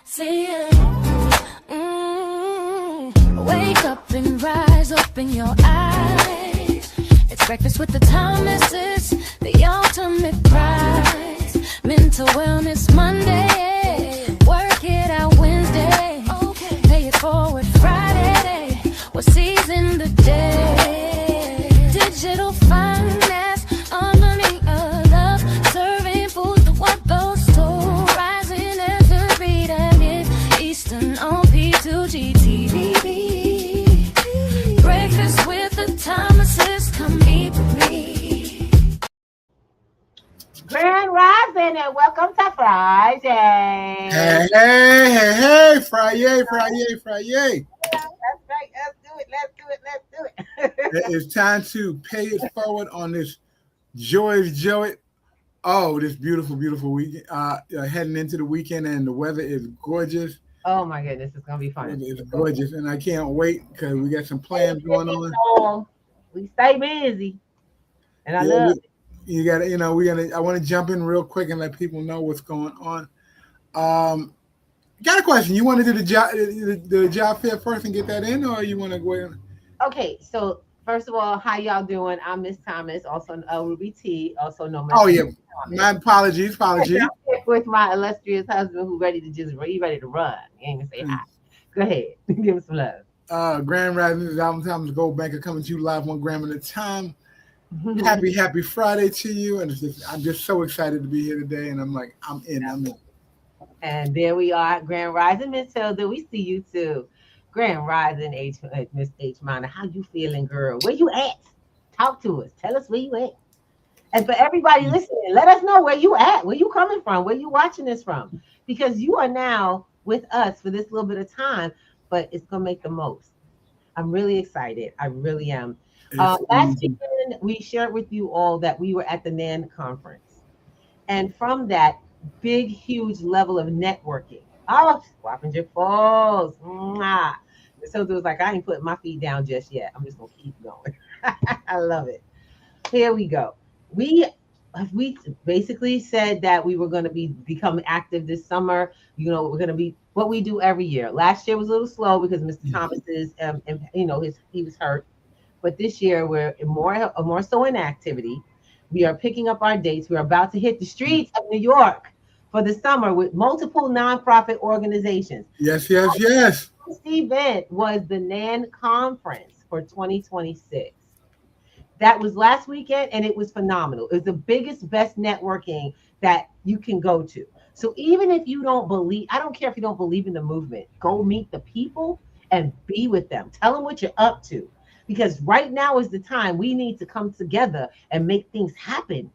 See you. Wake up and rise, open your eyes. It's breakfast with the Thomases, the ultimate prize. Mental Wellness Monday, work it out Wednesday. Pay it forward Friday, we'll season the day. Digital finance, harmony of love, serving food to what those two, rising every day, Eastern on P2G TV. Breakfast with the Thomases, come eat with me. Grand Rising and welcome to Friday. Hey, Friday. That's right. Let's do it. It's time to pay it forward on this joyous this beautiful week. Heading into the weekend, and the weather is gorgeous. Oh my goodness, it's gonna be fun. It's gorgeous, and I can't wait because we got some plans going on. We stay busy, and I love it. You gotta, I want to jump in real quick and let people know what's going on. Got a question. You want to do the job fair first and get that in, or you want to go in? Okay, so first of all, how y'all doing? I'm Miss Thomas, also Ruby T, also known. Oh yeah, my apologies. With my illustrious husband, who's ready to run. You ain't gonna say hi. Go ahead, give him some love. Grand Rising is Alvin Thomas Gold Banker coming to you live 1 gram at a time. Happy Friday to you, and I'm just so excited to be here today, and I'm in. And there we are, Grand Rising, Miss Hilda. We see you too. Grand Rising, Miss H Minor. How you feeling, girl? Where you at? Talk to us. Tell us where you at. And for everybody listening, let us know where you at, where you coming from, where you watching this from, because you are now with us for this little bit of time, but it's gonna make the most. I'm really excited. I really am. Last weekend, we shared with you all that we were at the NAN conference. And from that big, huge level of networking, Wappinger Falls. So it was like, I ain't putting my feet down just yet. I'm just going to keep going. I love it. Here we go. We basically said that we were going to become active this summer. We're going to be what we do every year. Last year was a little slow because Mr. Thomas is, he was hurt. But this year we're more so in activity. We are picking up our dates. We're about to hit the streets of New York for the summer with multiple nonprofit organizations. Yes. This event was the NAN conference for 2026. That was last weekend, and it was phenomenal. It was the biggest, best networking that you can go to. So even if you don't believe, I don't care if you don't believe in the movement, go meet the people and be with them. Tell them what you're up to. Because right now is the time we need to come together and make things happen.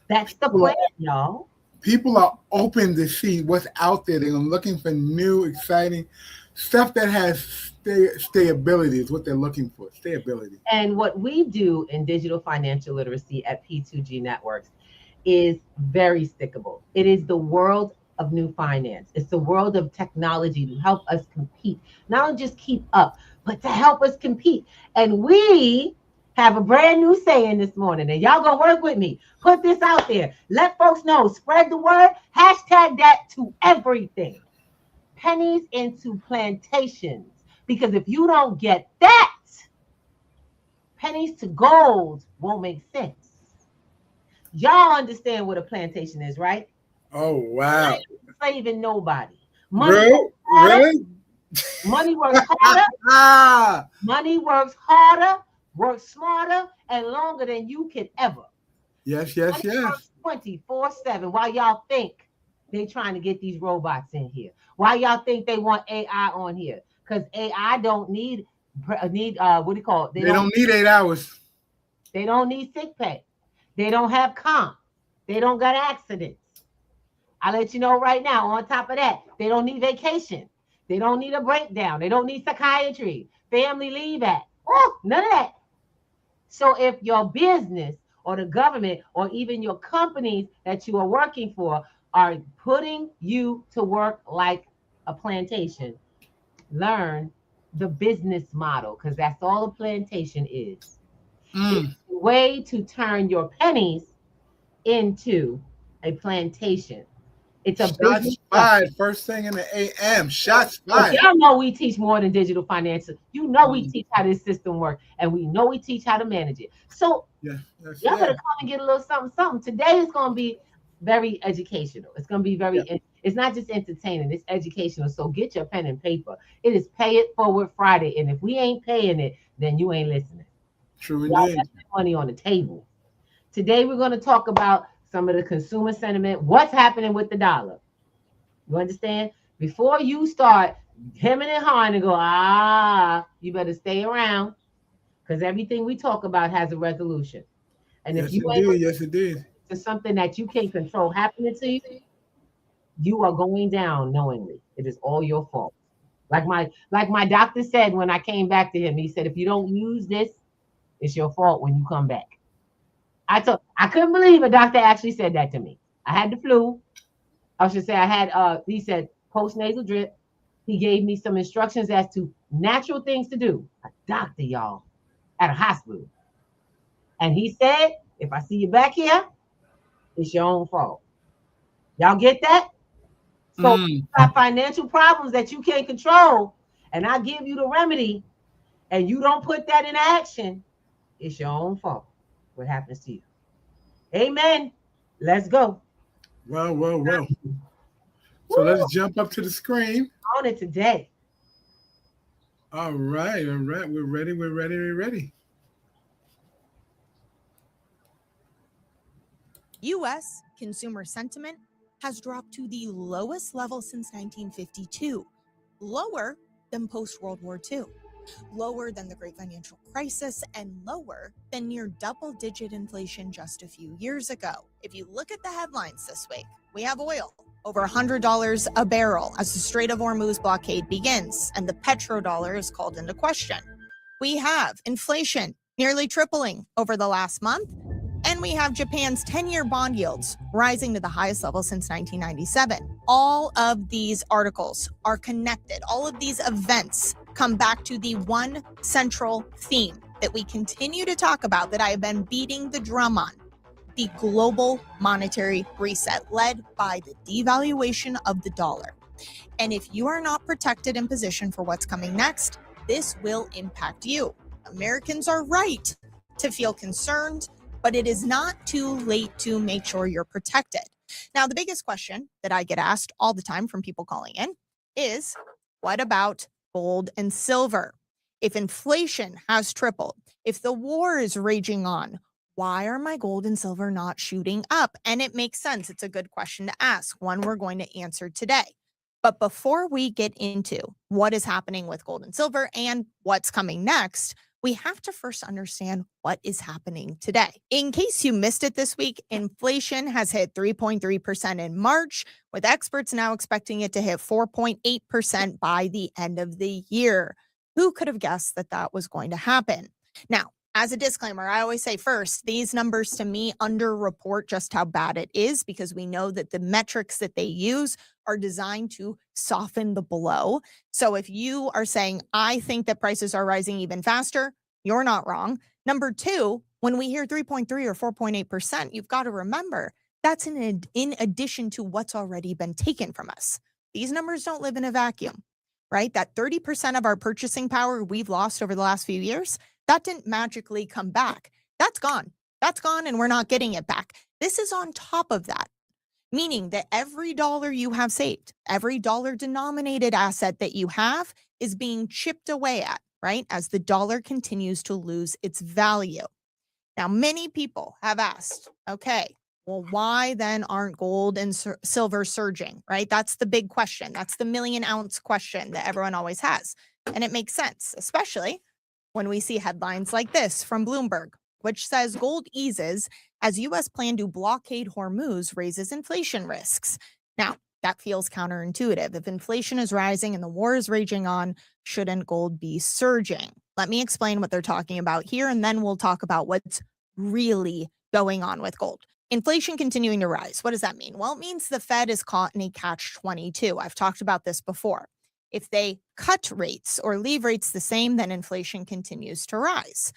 That's the plan, y'all. People are open to see what's out there. They're looking for new, exciting stuff that has stability is what they're looking for, stability. And what we do in digital financial literacy at P2G Networks is very stickable. It is the world of new finance. It's the world of technology to help us compete, not only just keep up, but to help us compete. And we have a brand new saying this morning, and y'all gonna work with me. Put this out there. Let folks know. Spread the word. Hashtag that to everything. Pennies into plantations. Because if you don't get that, pennies to gold won't make sense. Y'all understand what a plantation is, right? Oh, wow. Slaving nobody. Really? Money works harder. Money works harder, works smarter, and longer than you can ever. Yes. 24/7. While y'all think they trying to get these robots in here. Why y'all think they want AI on here? Because AI don't need what do you call it? They don't need 8 hours. They don't need sick pay. They don't have comp. They don't got accidents. I'll let you know right now. On top of that, they don't need vacation. They don't need a breakdown. They don't need psychiatry, family leave act. Oh, none of that. So if your business or the government or even your companies that you are working for are putting you to work like a plantation, learn the business model, because that's all a plantation is. It's a way to turn your pennies into a plantation. It's a business Shots fired first thing in the AM. Shots So fired. y'all know we teach more than digital finances. You know we Mm, teach how this system works, and we know we teach how to manage it. So yeah, yes, y'all yeah. better come and get a little something, something. Today is going to be very educational. It's going to be Yeah, it's not just entertaining, it's educational. So get your pen and paper. It is Pay It Forward Friday. And if we ain't paying it, then you ain't listening. true Y'all got indeed. that money on the table. Today we're going to talk about some of the consumer sentiment, what's happening with the dollar. You understand? Before you start hemming and hawing and go, you better stay around because everything we talk about has a resolution. And if Yes, you ain't indeed. Yes, indeed. to something that you can't control happening to you, you are going down knowingly. It is all your fault. Like my doctor said when I came back to him, he said, if you don't use this, it's your fault when you come back. I couldn't believe a doctor actually said that to me. I had the flu. I should say I had he said post nasal drip. He gave me some instructions as to natural things to do. A doctor, y'all, at a hospital. And he said, if I see you back here, it's your own fault. Y'all get that? So if Mm, you got financial problems that you can't control, and I give you the remedy, and you don't put that in action, it's your own fault. What happens to you? Amen. Let's go. well, well, well. So Woo! let's jump up to the screen. On it today. All right, all right. We're ready. We're ready. We're ready. U.S. consumer sentiment has dropped to the lowest level since 1952, lower than post-World War II, lower than the Great Financial Crisis, and lower than near double-digit inflation just a few years ago. If you look at the headlines this week, we have oil over $100 a barrel as the Strait of Hormuz blockade begins, and the petrodollar is called into question. We have inflation nearly tripling over the last month, and we have Japan's 10-year bond yields rising to the highest level since 1997. All of these articles are connected. All of these events come back to the one central theme that we continue to talk about, that I have been beating the drum on: the global monetary reset led by the devaluation of the dollar. And if you are not protected and positioned for what's coming next, this will impact you. Americans are right to feel concerned, but it is not too late to make sure you're protected. Now, the biggest question that I get asked all the time from people calling in is, what about gold and silver? If inflation has tripled, if the war is raging on, why are my gold and silver not shooting up? And it makes sense. It's a good question to ask, one we're going to answer today. But before we get into what is happening with gold and silver and what's coming next, we have to first understand what is happening today. In case you missed it this week, inflation has hit 3.3% in March, with experts now expecting it to hit 4.8% by the end of the year. Who could have guessed that that was going to happen? Now, as a disclaimer, I always say first, these numbers to me underreport just how bad it is, because we know that the metrics that they use are designed to soften the blow. So if you are saying, I think that prices are rising even faster, you're not wrong. Number two, when we hear 3.3 or 4.8%, you've got to remember that's in addition to what's already been taken from us. These numbers don't live in a vacuum, right? That 30% of our purchasing power we've lost over the last few years, that didn't magically come back. That's gone. That's gone, and we're not getting it back. This is on top of that, meaning that every dollar you have saved, every dollar denominated asset that you have is being chipped away at, right? As the dollar continues to lose its value. Now, many people have asked, okay, well, why then aren't gold and silver surging, right? That's the big question. That's the million-ounce question that everyone always has. And it makes sense, especially when we see headlines like this from Bloomberg, which says gold eases as U.S. plan to blockade Hormuz raises inflation risks. Now, that feels counterintuitive. If inflation is rising and the war is raging on, shouldn't gold be surging? Let me explain what they're talking about here, and then we'll talk about what's really going on with gold. Inflation continuing to rise. What does that mean? Well, it means the Fed is caught in a catch-22. I've talked about this before. If they cut rates or leave rates the same, then inflation continues to rise.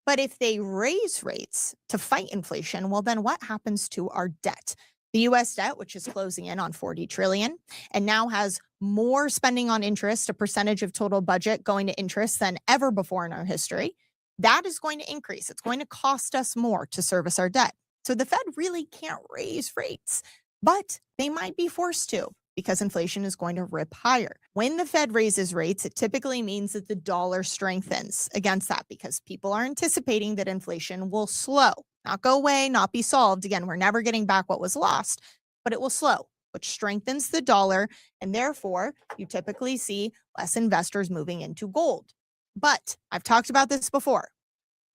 But if they raise rates to fight inflation, well, then what happens to our debt? The US debt, which is closing in on 40 trillion and now has more spending on interest, a percentage of total budget going to interest than ever before in our history, that is going to increase. It's going to cost us more to service our debt. So the Fed really can't raise rates, but they might be forced to because inflation is going to rip higher. When the Fed raises rates, it typically means that the dollar strengthens against that because people are anticipating that inflation will slow, not go away, not be solved. Again, we're never getting back what was lost, but it will slow, which strengthens the dollar. And therefore, you typically see less investors moving into gold. But I've talked about this before.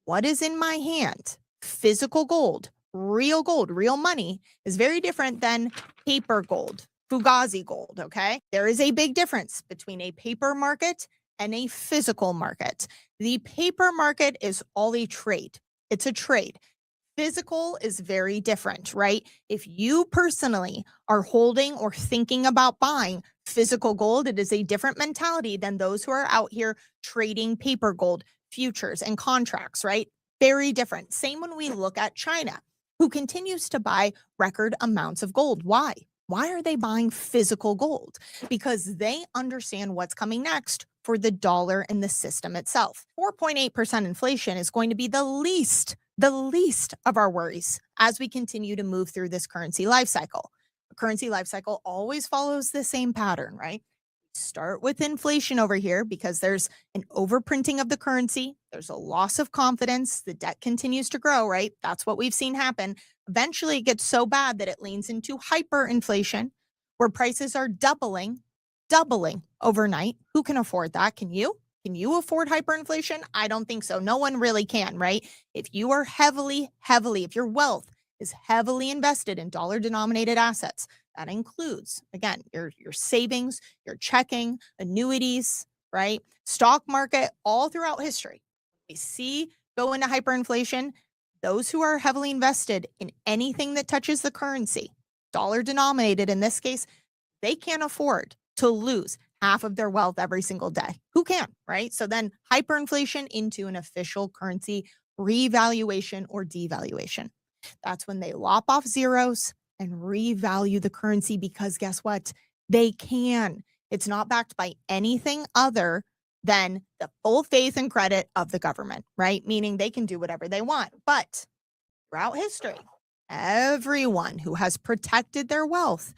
What is in my hand? Physical gold, real money is very different than paper gold, Fugazi gold, okay? There is a big difference between a paper market and a physical market. The paper market is all a trade. It's a trade. Physical is very different, right? If you personally are holding or thinking about buying physical gold, it is a different mentality than those who are out here trading paper gold futures and contracts, right? Very different. Same when we look at China, who continues to buy record amounts of gold. Why? Why are they buying physical gold? Because they understand what's coming next for the dollar and the system itself. 4.8% inflation is going to be the least of our worries as we continue to move through this currency life cycle. A currency life cycle always follows the same pattern, right? Start with inflation over here because there's an overprinting of the currency. There's a loss of confidence. The debt continues to grow, right? That's what we've seen happen. Eventually, it gets so bad that it leans into hyperinflation, where prices are doubling overnight. Who can afford that? Can you? Can you afford hyperinflation? I don't think so. No one really can, right? If you are if your wealth is heavily invested in dollar-denominated assets, that includes, again, your savings, your checking, annuities, right? Stock market, all throughout history. We see go into hyperinflation. Those who are heavily invested in anything that touches the currency, dollar-denominated in this case, they can't afford to lose half of their wealth every single day. Who can, right? So then hyperinflation into an official currency revaluation or devaluation. That's when they lop off zeros and revalue the currency because guess what? They can. It's not backed by anything other than the full faith and credit of the government, right? Meaning they can do whatever they want. But throughout history, everyone who has protected their wealth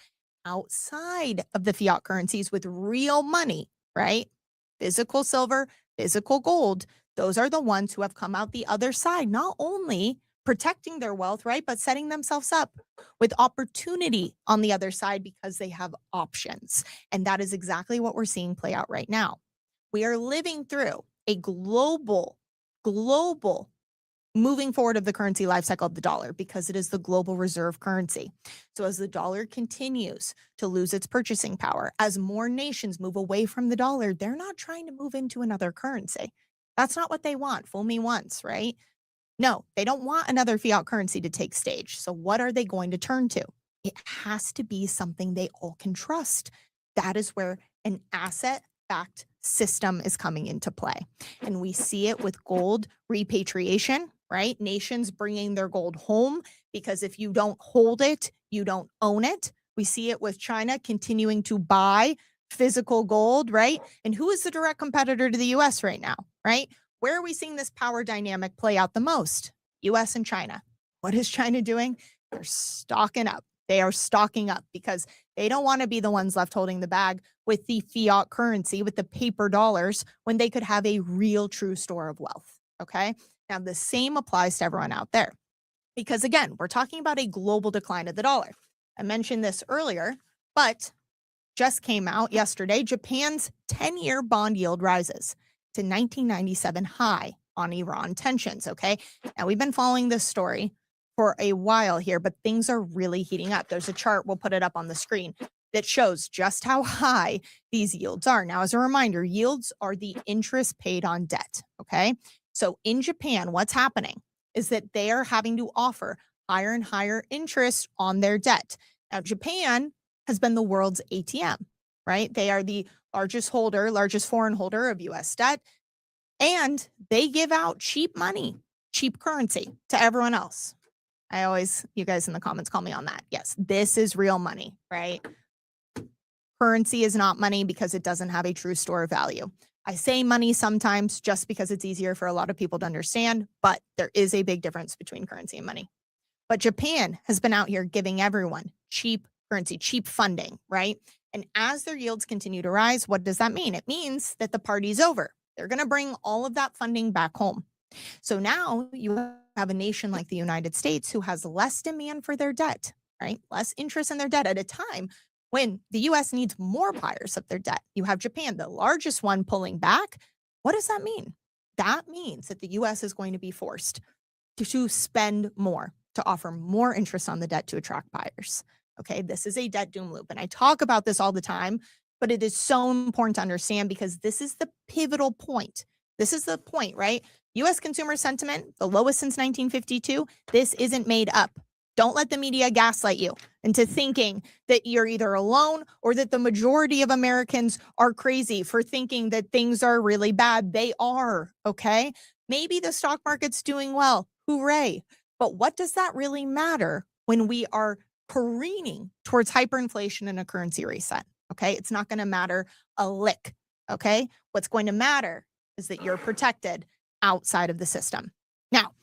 outside of the fiat currencies with real money, right? Physical silver, physical gold, those are the ones who have come out the other side, not only protecting their wealth, right, but setting themselves up with opportunity on the other side because they have options. And that is exactly what we're seeing play out right now. We are living through a global moving forward of the currency life cycle of the dollar because it is the global reserve currency. So as the dollar continues to lose its purchasing power, as more nations move away from the dollar, they're not trying to move into another currency. That's not what they want. Fool me once, right? No, they don't want another fiat currency to take stage. So what are they going to turn to? It has to be something they all can trust. That is where an asset-backed system is coming into play. And we see it with gold repatriation, right? Nations bringing their gold home because if you don't hold it, you don't own it. We see it with China continuing to buy physical gold, right? And who is the direct competitor to the US right now, right? Where are we seeing this power dynamic play out the most? US and China. What is China doing? They're stocking up. They are stocking up because they don't want to be the ones left holding the bag with the fiat currency, with the paper dollars, when they could have a real true store of wealth, okay? Now, the same applies to everyone out there because, again, we're talking about a global decline of the dollar. I mentioned this earlier, but just came out yesterday, Japan's 10-year bond yield rises to 1997 high on Iran tensions, okay? Now, we've been following this story for a while here, but things are really heating up. There's a chart, we'll put it up on the screen, that shows just how high these yields are. Now, as a reminder, yields are the interest paid on debt, okay? So in Japan, what's happening is that they are having to offer higher and higher interest on their debt. Now, Japan has been the world's ATM, right? They are the largest foreign holder of US debt, and they give out cheap money cheap currency to everyone else. You guys in the comments call me on that. Yes, this is real money, right? Currency is not money because it doesn't have a true store of value. I say money sometimes just because it's easier for a lot of people to understand, but there is a big difference between currency and money. But Japan has been out here giving everyone cheap currency, cheap funding, right? And as their yields continue to rise, what does that mean? It means that the party's over. They're going to bring all of that funding back home. So now you have a nation like the United States who has less demand for their debt, right? Less interest in their debt at a time when the US needs more buyers of their debt. You have Japan, the largest one, pulling back. What does that mean? That means that the US is going to be forced to spend more, to offer more interest on the debt to attract buyers. Okay, this is a debt doom loop. And I talk about this all the time, but it is so important to understand because this is the pivotal point. This is the point, right? US consumer sentiment, the lowest since 1952. This isn't made up. Don't let the media gaslight you into thinking that you're either alone or that the majority of Americans are crazy for thinking that things are really bad. They are, okay? Maybe the stock market's doing well. Hooray. But what does that really matter when we are careening towards hyperinflation and a currency reset? Okay? It's not going to matter a lick, okay? What's going to matter is that you're protected outside of the system. Now,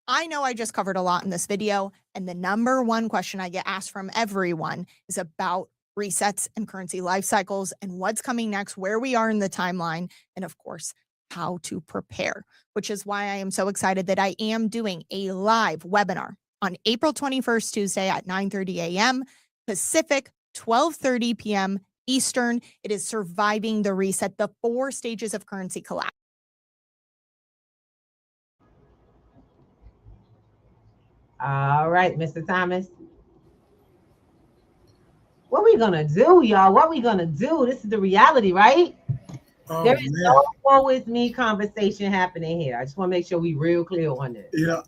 I know I just covered a lot in this video, and the number one question I get asked from everyone is about resets and currency life cycles and what's coming next, where we are in the timeline, and of course, how to prepare, which is why I am so excited that I am doing a live webinar on April 21st, Tuesday at 9:30 a.m. Pacific, 12:30 p.m. Eastern. It is Surviving the Reset, the 4 stages of currency collapse. All right, Mr. Thomas. What we gonna do, y'all? What we gonna do? This is the reality, right? Oh, there is man. no woe with me conversation happening here. I just want to make sure we real clear on this. You know,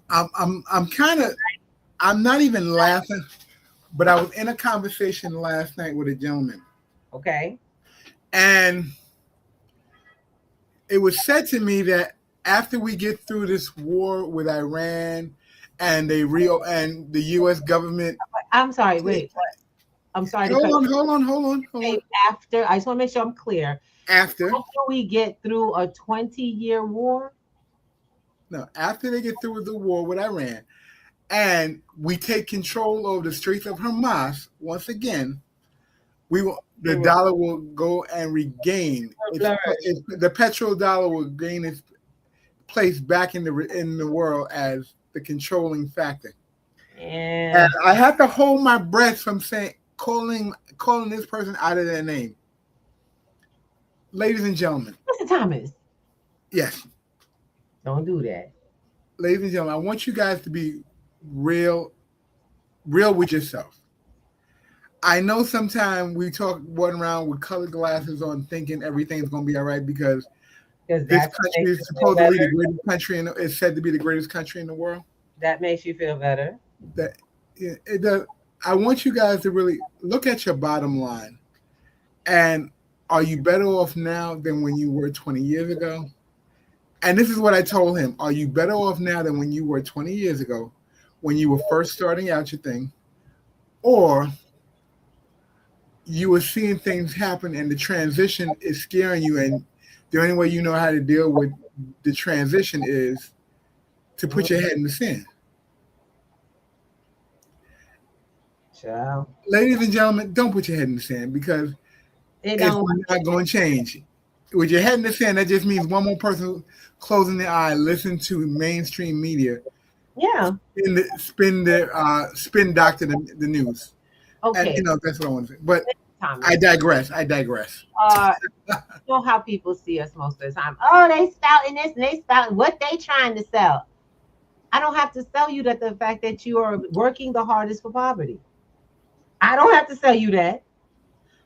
I'm not even laughing, but I was in a conversation last night with a gentleman. Okay. And it was said to me that after we get through this war with Iran and the U.S. government. I'm sorry. Wait. I'm sorry. Hold on. After, I just want to make sure I'm clear. After we get through a 20-year war? No, after they get through with the war with Iran and we take control of the Straits of Hormuz, once again, the dollar will go and regain the petrodollar will gain its place back in the world as the controlling factor. Yeah. And I have to hold my breath from calling this person out of their name. Ladies and gentlemen. Mr. Thomas. Yes. Don't do that. Ladies and gentlemen, I want you guys to be real with yourself. I know sometimes we walking around with colored glasses on thinking everything's going to be all right because this country is supposed to be the greatest country and it's said to be the greatest country in the world. That makes you feel better. It does. I want you guys to really look at your bottom line. And are you better off now than when you were 20 years ago? And this is what I told him. Are you better off now than when you were 20 years ago, when you were first starting out your thing? Or you were seeing things happen and the transition is scaring you, and the only way you know how to deal with the transition is to put your head in the sand. Child. Ladies and gentlemen, don't put your head in the sand because it's not going to change. With your head in the sand, that just means one more person closing their eye, listen to mainstream media. Yeah. Spin doctor the news. Okay. And, that's what I want to say. But Thomas, I digress. You know how people see us most of the time. Oh, they spouting this and they spouting what they trying to sell. I don't have to sell you that the fact that you are working the hardest for poverty. I don't have to sell you that.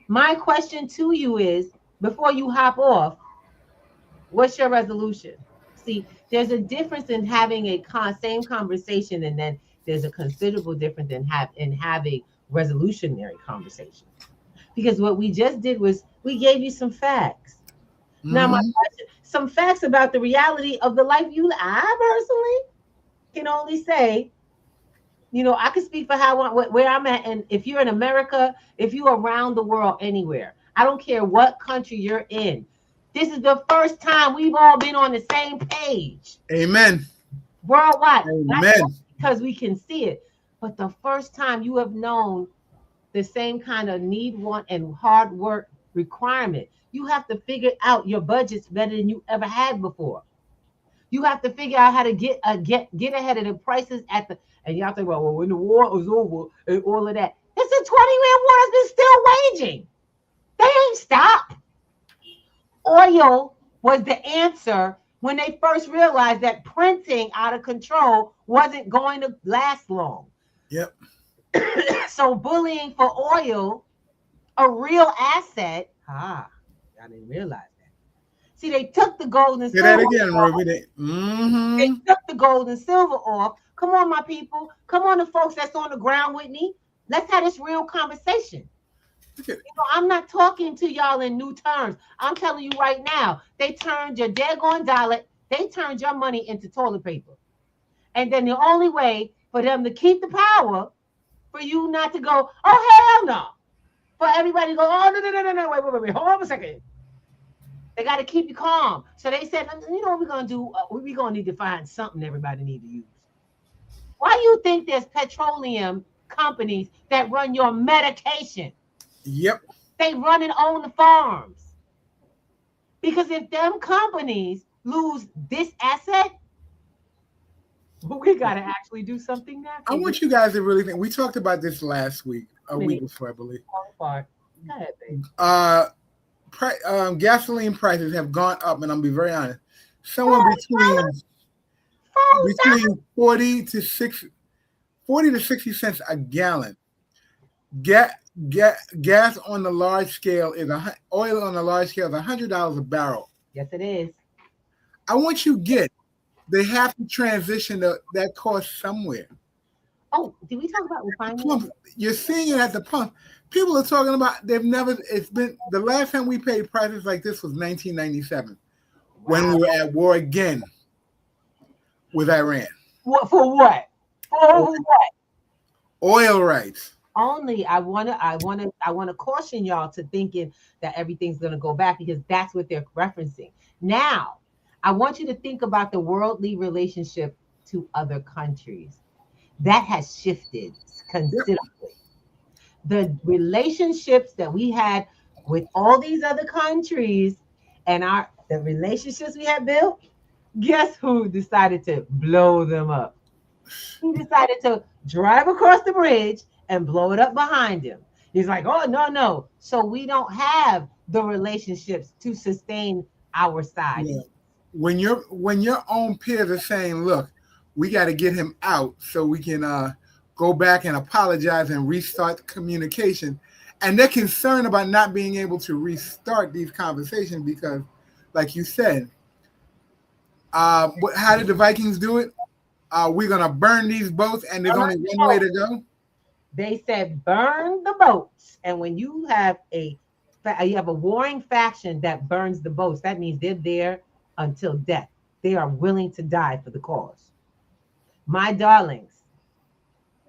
My question to you is, before you hop off, what's your resolution? See, there's a difference in having a same conversation, and then there's a considerable difference in having resolutionary conversation. Because what we just did was we gave you some facts. Mm-hmm. Now, my question, some facts about the reality of the life you live. I personally, can only say, I can speak for where I'm at. And if you're in America, if you're around the world, anywhere, I don't care what country you're in. This is the first time we've all been on the same page Amen. worldwide. Not Amen. because we can see it, but the first time you have known the same kind of need, want, and hard work requirement. You have to figure out your budgets better than you ever had before. You have to figure out how to get ahead of the prices and y'all think about, well, when the war was over and all of that. It's a 20-year war that's been still waging. They ain't stopped. Oil was the answer when they first realized that printing out of control wasn't going to last long. Yep. So bullying for oil, a real asset. I didn't realize that. See, they took the gold and silver. Say that again, Ruby. They took the gold and silver off. Come on, my people. Come on, the folks that's on the ground with me. Let's have this real conversation. I'm not talking to y'all in new terms. I'm telling you right now, they turned your daggone dollar, they turned your money into toilet paper. And then the only way for them to keep the power, for you not to go, oh, hell no. For everybody to go, oh, no, wait, hold on a second. They got to keep you calm. So they said, you know what we're going to do? We're going to need to find something everybody need to use. Why do you think there's petroleum companies that run your medication? Yep. They run and own the farms. Because if them companies lose this asset, we got to actually do something now. I want you guys to really think. We talked about this last week, a week before, I believe. Go ahead, babe. Gasoline prices have gone up, and I'm be very honest, somewhere between 40 to 60 cents a gallon. Gas on the large scale oil on the large scale is $100 a barrel. Yes, it is. I want you they have to transition that cost somewhere. Oh, did we talk about refining? You're seeing it at the pump. People are talking about it's been the last time we paid prices like this was 1997 when we were at war again with Iran. For what? For what? Oil rights. Only I want to caution y'all to thinking that everything's going to go back, because that's what they're referencing. Now, I want you to think about the worldly relationship to other countries. That has shifted considerably. Yep. The relationships that we had with all these other countries and the relationships we had built, guess who decided to blow them up? He decided to drive across the bridge and blow it up behind him. He's like, oh, no. So we don't have the relationships to sustain our side. Yeah. When your own peers are saying, look, we got to get him out so we can go back and apologize and restart the communication. And they're concerned about not being able to restart these conversations because, like you said, how did the Vikings do it? We're going to burn these boats and there's only one way to go. They said burn the boats. And when you have a warring faction that burns the boats, that means they're there until death. They are willing to die for the cause. My darlings,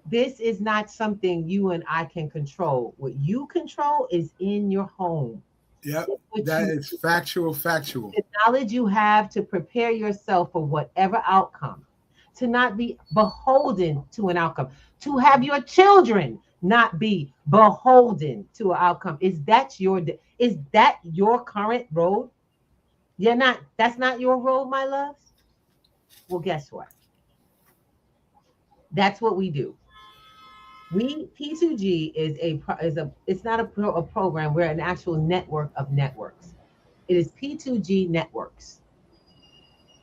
this is not something you and I can control. What you control is in your home. Yep, that is factual. The knowledge you have to prepare yourself for whatever outcome, to not be beholden to an outcome, to have your children not be beholden to an outcome. Is that your current road? That's not your road, my loves? Well, guess what? That's what we do. P2G it's not a program. We're an actual network of networks. It is P2G Networks.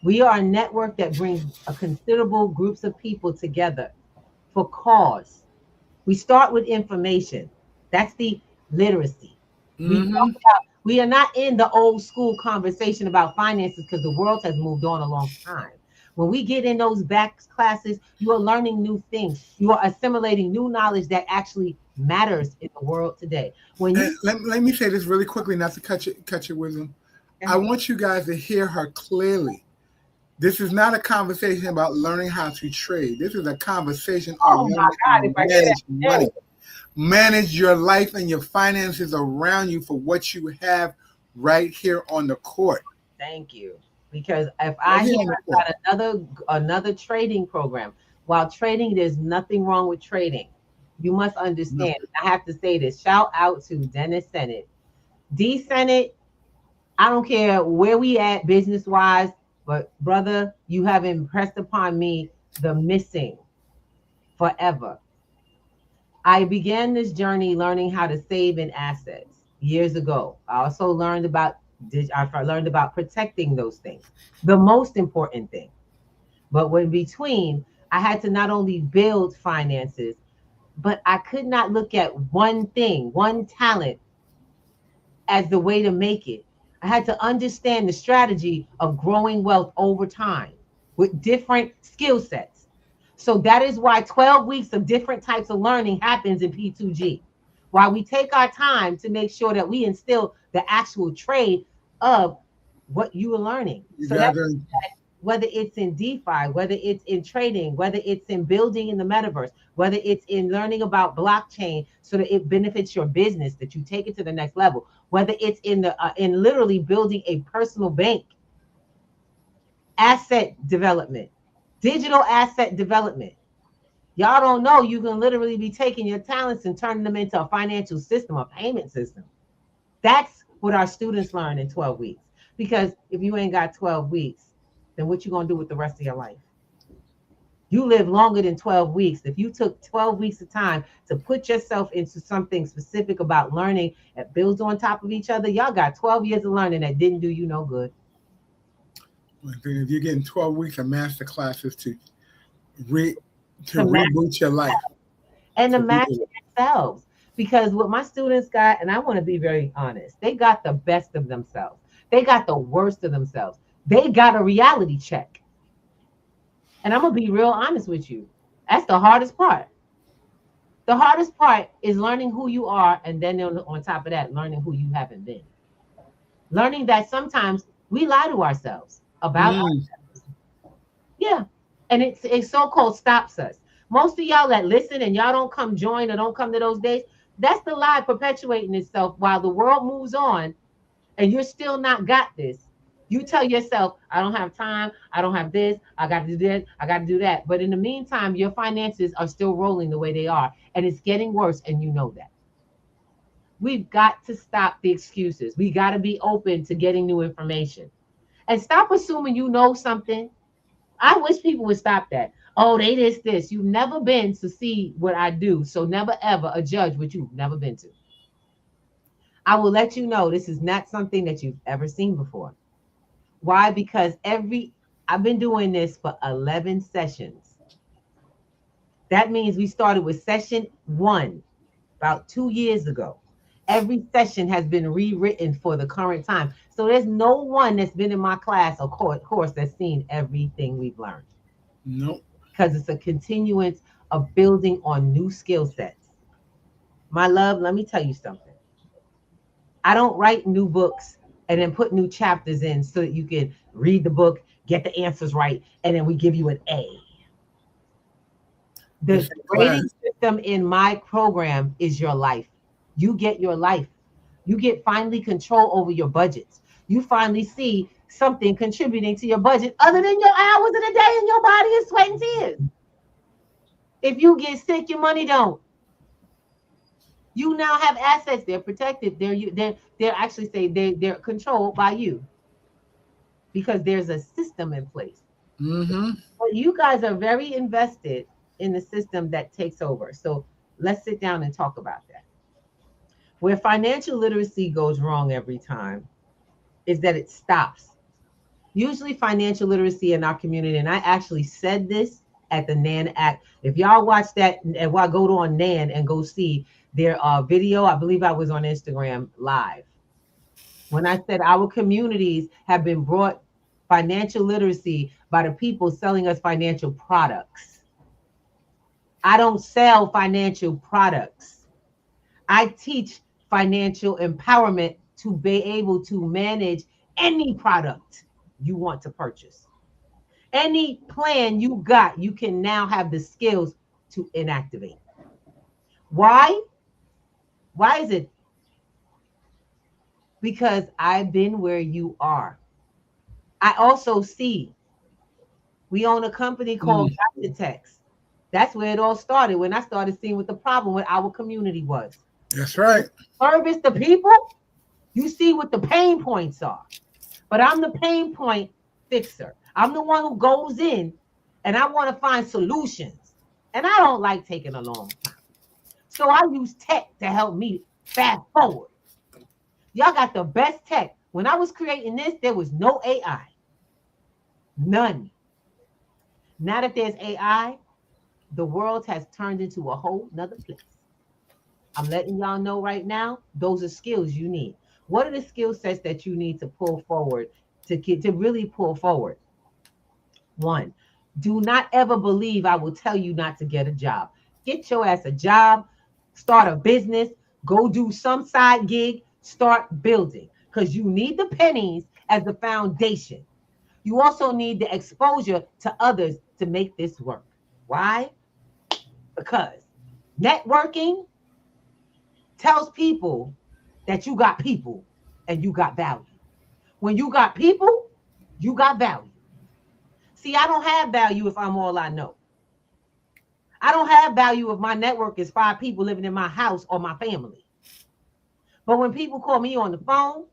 We are a network that brings a considerable groups of people together for cause. We start with information. That's the literacy. Mm-hmm. We are not in the old school conversation about finances because the world has moved on a long time. When we get in those back classes, you are learning new things. You are assimilating new knowledge that actually matters in the world today. Let me say this really quickly, not to cut your wisdom. I want you guys to hear her clearly. This is not a conversation about learning how to trade. This is a conversation Oh on my learning how God, to if I hear manage that money. today. Manage your life and your finances around you for what you have right here on the court. Thank you. Because if Right I here hear on the court. about another trading program, while trading, there's nothing wrong with trading. You must understand. I have to say this. Shout out to Dennis Sennett. D Sennett, I don't care where we at business wise, but brother, you have impressed upon me the missing forever. I began this journey learning how to save in assets years ago. I also learned about protecting those things, the most important thing. But when between, I had to not only build finances, but I could not look at one thing, one talent as the way to make it. I had to understand the strategy of growing wealth over time with different skill sets. So that is why 12 weeks of different types of learning happens in P2G. While we take our time to make sure that we instill the actual trade of what you are learning. You So guys that's are whether it's in DeFi, whether it's in trading, whether it's in building in the metaverse, whether it's in learning about blockchain so that it benefits your business, that you take it to the next level, whether it's in literally building a personal bank, asset development, digital asset development. Y'all don't know you can literally be taking your talents and turning them into a financial system, a payment system. That's what our students learn in 12 weeks. Because if you ain't got 12 weeks, then what you gonna do with the rest of your life? You live longer than 12 weeks. If you took 12 weeks of time to put yourself into something specific about learning that builds on top of each other, y'all got 12 years of learning that didn't do you no good. if you're getting 12 weeks of master classes to To reboot your life. And to To match redo it. themselves. Because what my students got, and I want to be very honest, they got the best of themselves. They got the worst of themselves. They got a reality check. And I'm going to be real honest with you. That's the hardest part. The hardest part is learning who you are, and then on top of that, learning who you haven't been. Learning that sometimes we lie to ourselves about ourselves. Yeah. And it so-called stops us. Most of y'all that listen and y'all don't come join or don't come to those days, that's the lie perpetuating itself while the world moves on and you're still not got this. You tell yourself, I don't have time, I don't have this, I got to do this, I got to do that. But in the meantime, your finances are still rolling the way they are, and it's getting worse, and you know that. We've got to stop the excuses. We got to be open to getting new information. And stop assuming you know something. I wish people would stop that. Oh, they this. You've never been to see what I do, so never ever judge what you've never been to. I will let you know this is not something that you've ever seen before. Why? Because I've been doing this for 11 sessions. That means we started with session 1 about 2 years ago. Every session has been rewritten for the current time. So there's no one that's been in my class or course that's seen everything we've learned. Nope. Because it's a continuance of building on new skill sets. My love, let me tell you something. I don't write new books and then put new chapters in so that you can read the book, get the answers right, and then we give you an A. The grading system in my program is your life. You get your life. You get finally control over your budgets. You finally see something contributing to your budget other than your hours in a day and your body is sweat and tears. If you get sick, your money don't. You now have assets. They're protected. They're actually say they're controlled by you because there's a system in place. But you guys are very invested in the system that takes over. So let's sit down and talk about that. Where financial literacy goes wrong every time is that it stops. Usually financial literacy in our community, and I actually said this at the NAN Act. If y'all watch that, and while go to on NAN and go see their video, I believe I was on Instagram live. When I said our communities have been brought financial literacy by the people selling us financial products. I don't sell financial products. I teach financial empowerment to be able to manage any product you want to purchase. Any plan you got, you can now have the skills to inactivate. Why? Why is it? Because I've been where you are. I also see we own a company called Psychiatrists. That's where it all started when I started seeing what the problem with our community was. That's right. Service the people, you see what the pain points are. But I'm the pain point fixer. I'm the one who goes in and I want to find solutions. And I don't like taking a long time. So I use tech to help me fast forward. Y'all got the best tech. When I was creating this, there was no AI. None. Now that there's AI, the world has turned into a whole nother place. I'm letting y'all know right now, those are skills you need. What are the skill sets that you need to pull forward to really pull forward? One, do not ever believe I will tell you not to get a job. Get your ass a job, start a business, go do some side gig, start building, because you need the pennies as the foundation. You also need the exposure to others to make this work. Why? Because networking tells people that you got people and you got value. When you got people, you got value. See, I don't have value if I'm all I know. I don't have value if my network is 5 people living in my house or my family. But when people call me on the phone,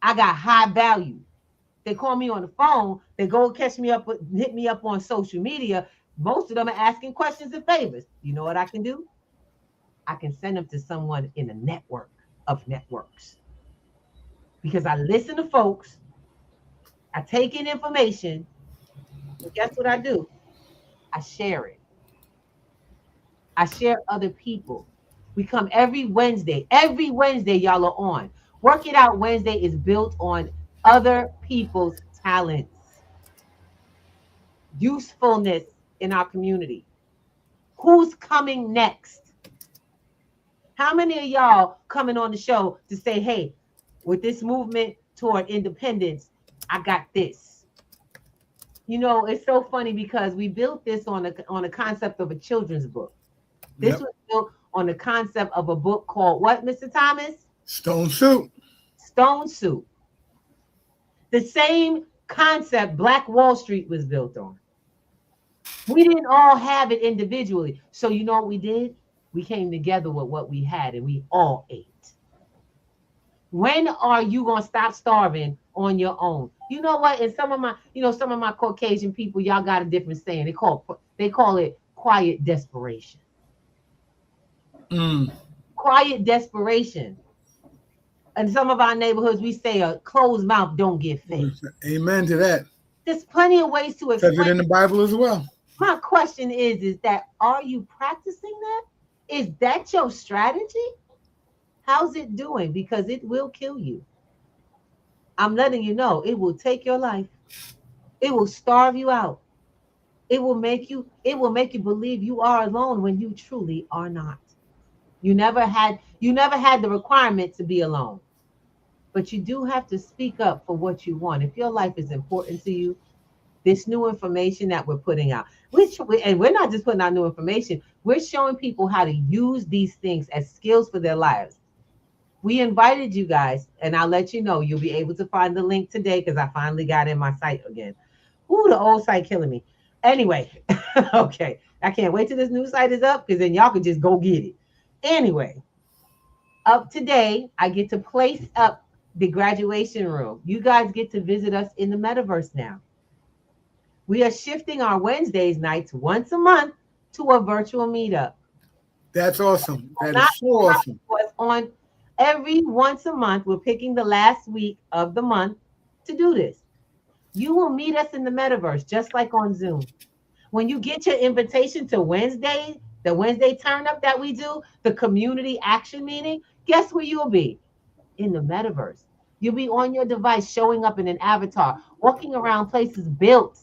I got high value. They call me on the phone, they go catch me up, hit me up on social media. Most of them are asking questions and favors. You know what I can do? I can send them to someone in a network of networks. Because I listen to folks, I take in information, and guess what I do? I share it. I share other people. We come every Wednesday. Every Wednesday, y'all are on. Work It Out Wednesday is built on other people's talents, usefulness in our community. Who's coming next? How many of y'all coming on the show to say, hey, with this movement toward independence, I got this? You know, it's so funny because we built this on a concept of a children's book. This was built on the concept of a book called what, Mr. Thomas? Stone Soup. Stone Soup. The same concept Black Wall Street was built on. We didn't all have it individually. So you know what we did? We came together with what we had and we all ate. When are you going to stop starving on your own? You know what? And some of my Caucasian people, y'all got a different saying. They call it quiet desperation. Quiet desperation. In some of our neighborhoods, we say a closed mouth don't get fed. Amen to that. There's plenty of ways to explain. Says it in the Bible as well. My question is that are you practicing that? Is that your strategy? How's it doing? Because it will kill you. I'm letting you know, it will take your life. It will starve you out. It will make you believe you are alone when you truly are not. You never had the requirement to be alone. But you do have to speak up for what you want. If your life is important to you, this new information that we're putting out, and we're not just putting out new information, we're showing people how to use these things as skills for their lives. We invited you guys, and I'll let you know, you'll be able to find the link today because I finally got in my site again. Ooh, the old site killing me. Anyway, okay. I can't wait till this new site is up because then y'all can just go get it. Anyway, up today, I get to place up the graduation room. You guys get to visit us in the metaverse now. We are shifting our Wednesdays nights once a month to a virtual meetup. That's awesome. That is so awesome. On every once a month, we're picking the last week of the month to do this. You will meet us in the metaverse, just like on Zoom. When you get your invitation to Wednesday, the Wednesday turn up that we do, the community action meeting, guess where you'll be? In the metaverse. You'll be on your device, showing up in an avatar, walking around places built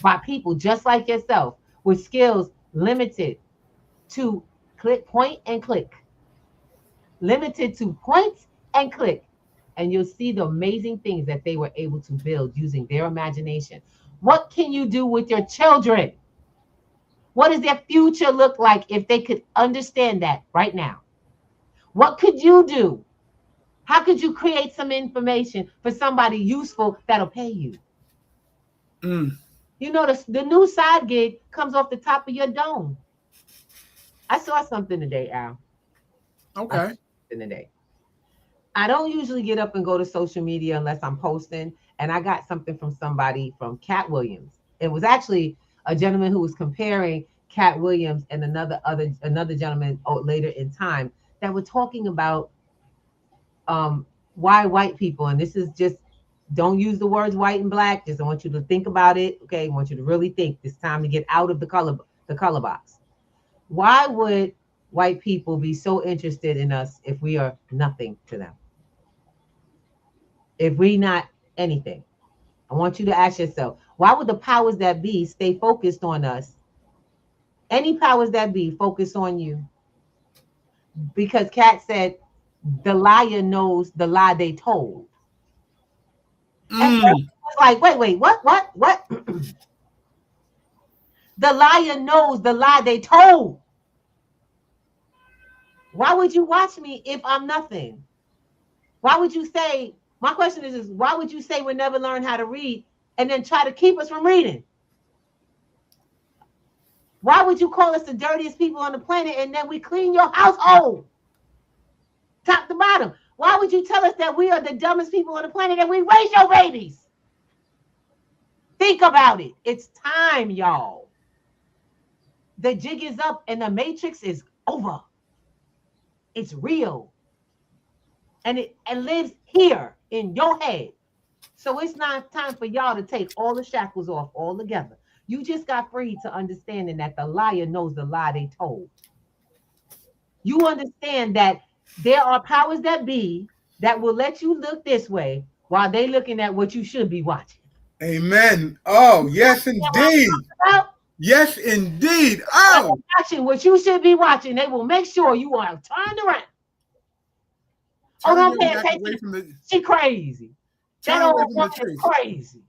by people just like yourself, with skills limited to point and click. Limited to points and click. And you'll see the amazing things that they were able to build using their imagination. What can you do with your children? What does their future look like if they could understand that right now? What could you do? How could you create some information for somebody useful that'll pay you? You know, the new side gig comes off the top of your dome. I saw something today, Al. Okay. Today. I don't usually get up and go to social media unless I'm posting. And I got something from somebody from Cat Williams. It was actually a gentleman who was comparing Cat Williams and another gentleman later in time that were talking about why white people, and this is just, don't use the words white and black. Just I want you to think about it. Okay, I want you to really think. It's time to get out of the color box. Why would white people be so interested in us if we are nothing to them? If we not anything? I want you to ask yourself, why would the powers that be stay focused on us? Any powers that be focus on you? Because Kat said, the liar knows the lie they told. And it's like, wait, what? The liar knows the lie they told. Why would you watch me if I'm nothing? Why would you say, my question is why would you say we'll never learn how to read and then try to keep us from reading? Why would you call us the dirtiest people on the planet and then we clean your household? Top to bottom. Why would you tell us that we are the dumbest people on the planet and we raise your babies? Think about it. It's time, y'all. The jig is up and the matrix is over. It's real. And it lives here in your head. So it's not time for y'all to take all the shackles off all together. You just got free to understanding that the liar knows the lie they told. You understand that there are powers that be that will let you look this way while they looking at what you should be watching. Amen. Oh, yes, indeed. Yes, indeed. Oh, watching what you should be watching. They will make sure you are turned around. Don't pay attention. She crazy. That old woman is crazy.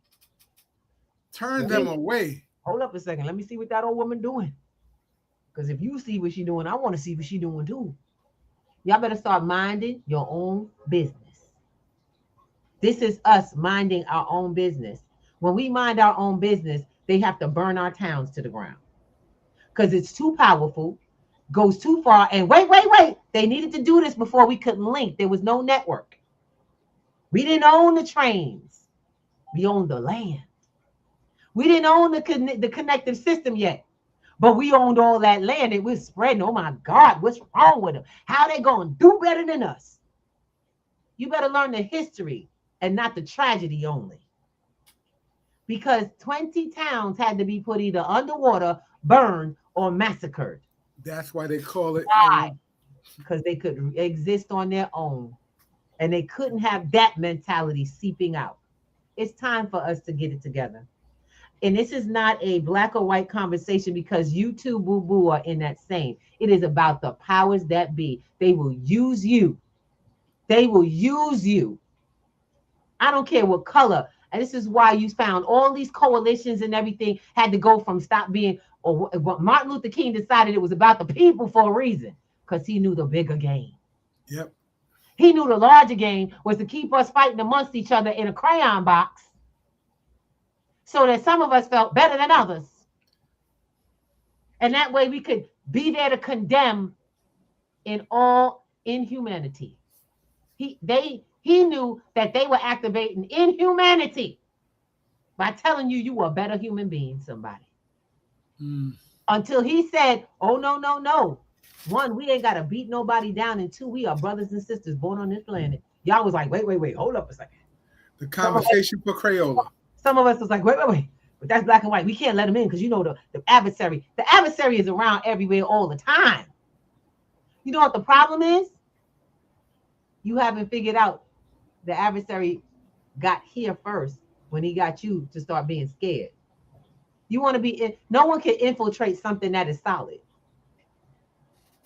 Turn them away. Hold up a second. Let me see what that old woman doing. Because if you see what she doing, I want to see what she doing too. Y'all better start minding your own business. This is us minding our own business. When we mind our own business, they have to burn our towns to the ground. Because it's too powerful, goes too far. And wait. They needed to do this before we couldn't link. There was no network. We didn't own the trains. We owned the land. We didn't own the connective system yet. But we owned all that land. It was spreading. Oh my God, what's wrong with them? How they gonna do better than us? You better learn the history and not the tragedy only. Because 20 towns had to be put either underwater, burned, or massacred. That's why they call it. Why? Because they could exist on their own. And they couldn't have that mentality seeping out. It's time for us to get it together. And this is not a black or white conversation because you two boo-boo are in that same. It is about the powers that be. They will use you. They will use you. I don't care what color. And this is why you found all these coalitions and everything had to go from stop being, or Martin Luther King decided it was about the people for a reason, because he knew the bigger game. Yep. He knew the larger game was to keep us fighting amongst each other in a crayon box so that some of us felt better than others. And that way we could be there to condemn in all inhumanity. He knew that they were activating inhumanity by telling you were a better human being, somebody. Until he said, oh, no. One, we ain't got to beat nobody down. And two, we are brothers and sisters born on this planet. Y'all was like, wait, hold up a second. The conversation for Crayola. Some of us was like, wait. But that's black and white. We can't let them in because you know the adversary. The adversary is around everywhere all the time. You know what the problem is? You haven't figured out the adversary got here first when he got you to start being scared. You want to be, no one can infiltrate something that is solid.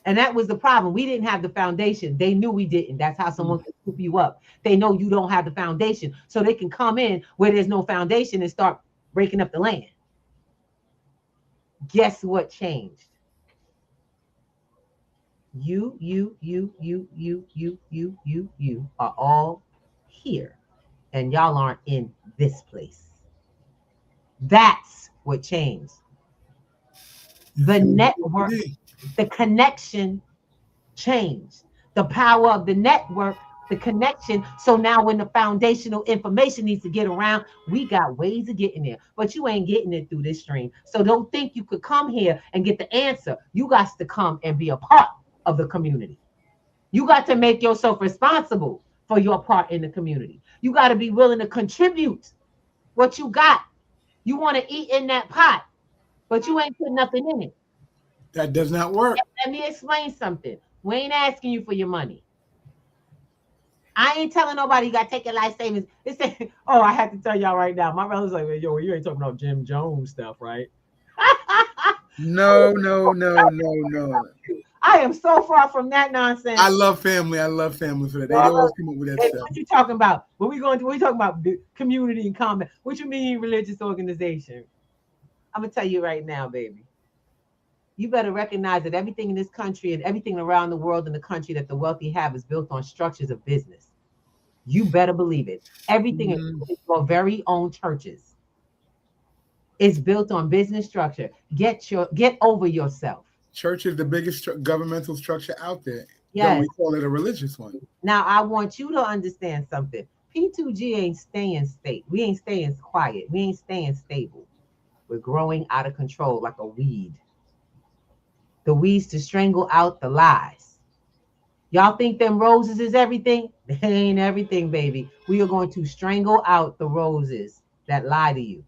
And that was the problem. We didn't have the foundation. They knew we didn't. That's how someone can scoop you up. They know you don't have the foundation. So they can come in where there's no foundation and start breaking up the land. Guess what changed? You are all here, and y'all aren't in this place. That's what changed. The network, the connection changed. The power of the network, the connection. So now when the foundational information needs to get around, we got ways of getting there. But you ain't getting it through this stream. So don't think you could come here and get the answer. You got to come and be a part of the community. You got to make yourself responsible for your part in the community. You got to be willing to contribute what you got. You want to eat in that pot, but you ain't put nothing in it. That does not work. Let me explain something. We ain't asking you for your money. I ain't telling nobody you got to take your life savings. Oh, I have to tell y'all right now. My brother's like, yo, you ain't talking about Jim Jones stuff, right? No. I am so far from that nonsense. I love family for that. They always come up with that stuff. What you talking about? We talking about community and combat. What you mean religious organization? I'm gonna tell you right now, baby. You better recognize that everything in this country and everything around the world in the country that the wealthy have is built on structures of business. You better believe it. Everything is your very own churches. It's built on business structure. Get over yourself. Church is the biggest governmental structure out there. Yes. We call it a religious one. Now, I want you to understand something. P2G ain't staying state. We ain't staying quiet. We ain't staying stable. We're growing out of control like a weed. The weeds to strangle out the lies. Y'all think them roses is everything? They ain't everything, baby. We are going to strangle out the roses that lie to you.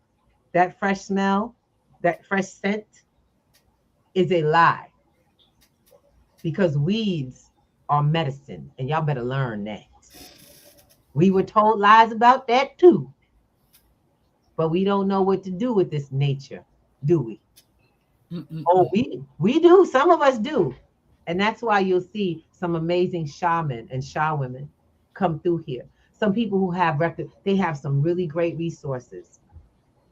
That fresh smell, that fresh scent is a lie. Because weeds are medicine, and y'all better learn that. We were told lies about that too. But we don't know what to do with this nature, do we? Oh, we do. Some of us do. And that's why you'll see some amazing shaman and sha women come through here. Some people who have they have some really great resources.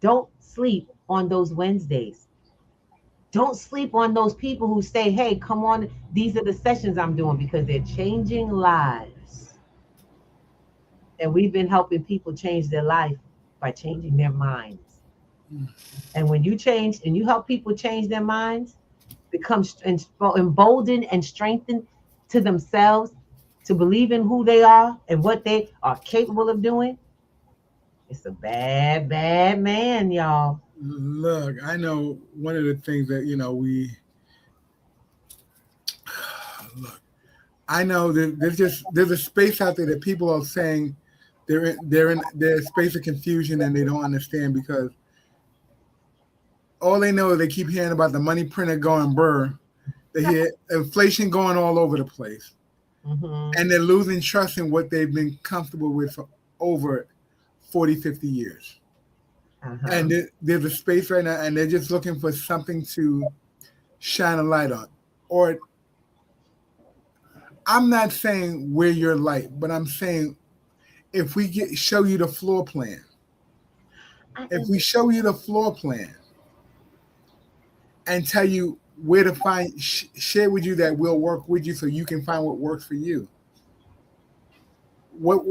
Don't sleep on those Wednesdays. Don't sleep on those people who say, hey, come on, these are the sessions I'm doing, because they're changing lives. And we've been helping people change their life by changing their minds. And when you change and you help people change their minds, become emboldened and strengthened to themselves, to believe in who they are and what they are capable of doing, it's a bad, bad man, y'all. Look, I know one of the things that, I know that there's a space out there that people are saying they're in their space of confusion and they don't understand, because all they know is they keep hearing about the money printer going burr. They hear inflation going all over the place. And they're losing trust in what they've been comfortable with for over 40, 50 years. And there's a space right now, and they're just looking for something to shine a light on. Or I'm not saying we're your light, but I'm saying if we show you the floor plan, and tell you where to find, share with you that we'll work with you so you can find what works for you. What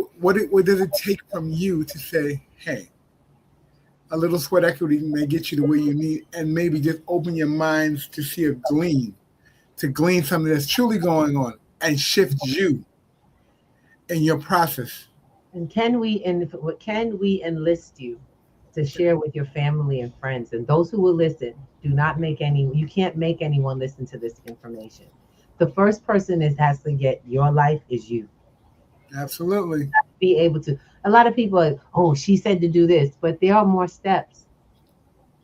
does it take from you to say, hey, a little sweat equity may get you to where you need, and maybe just open your minds to see to glean something that's truly going on and shift you in your process. And can we enlist you to share with your family and friends? And those who will listen, you can't make anyone listen to this information. The first person has to get your life is you. Absolutely. Be able to. A lot of people are, oh, she said to do this, but there are more steps.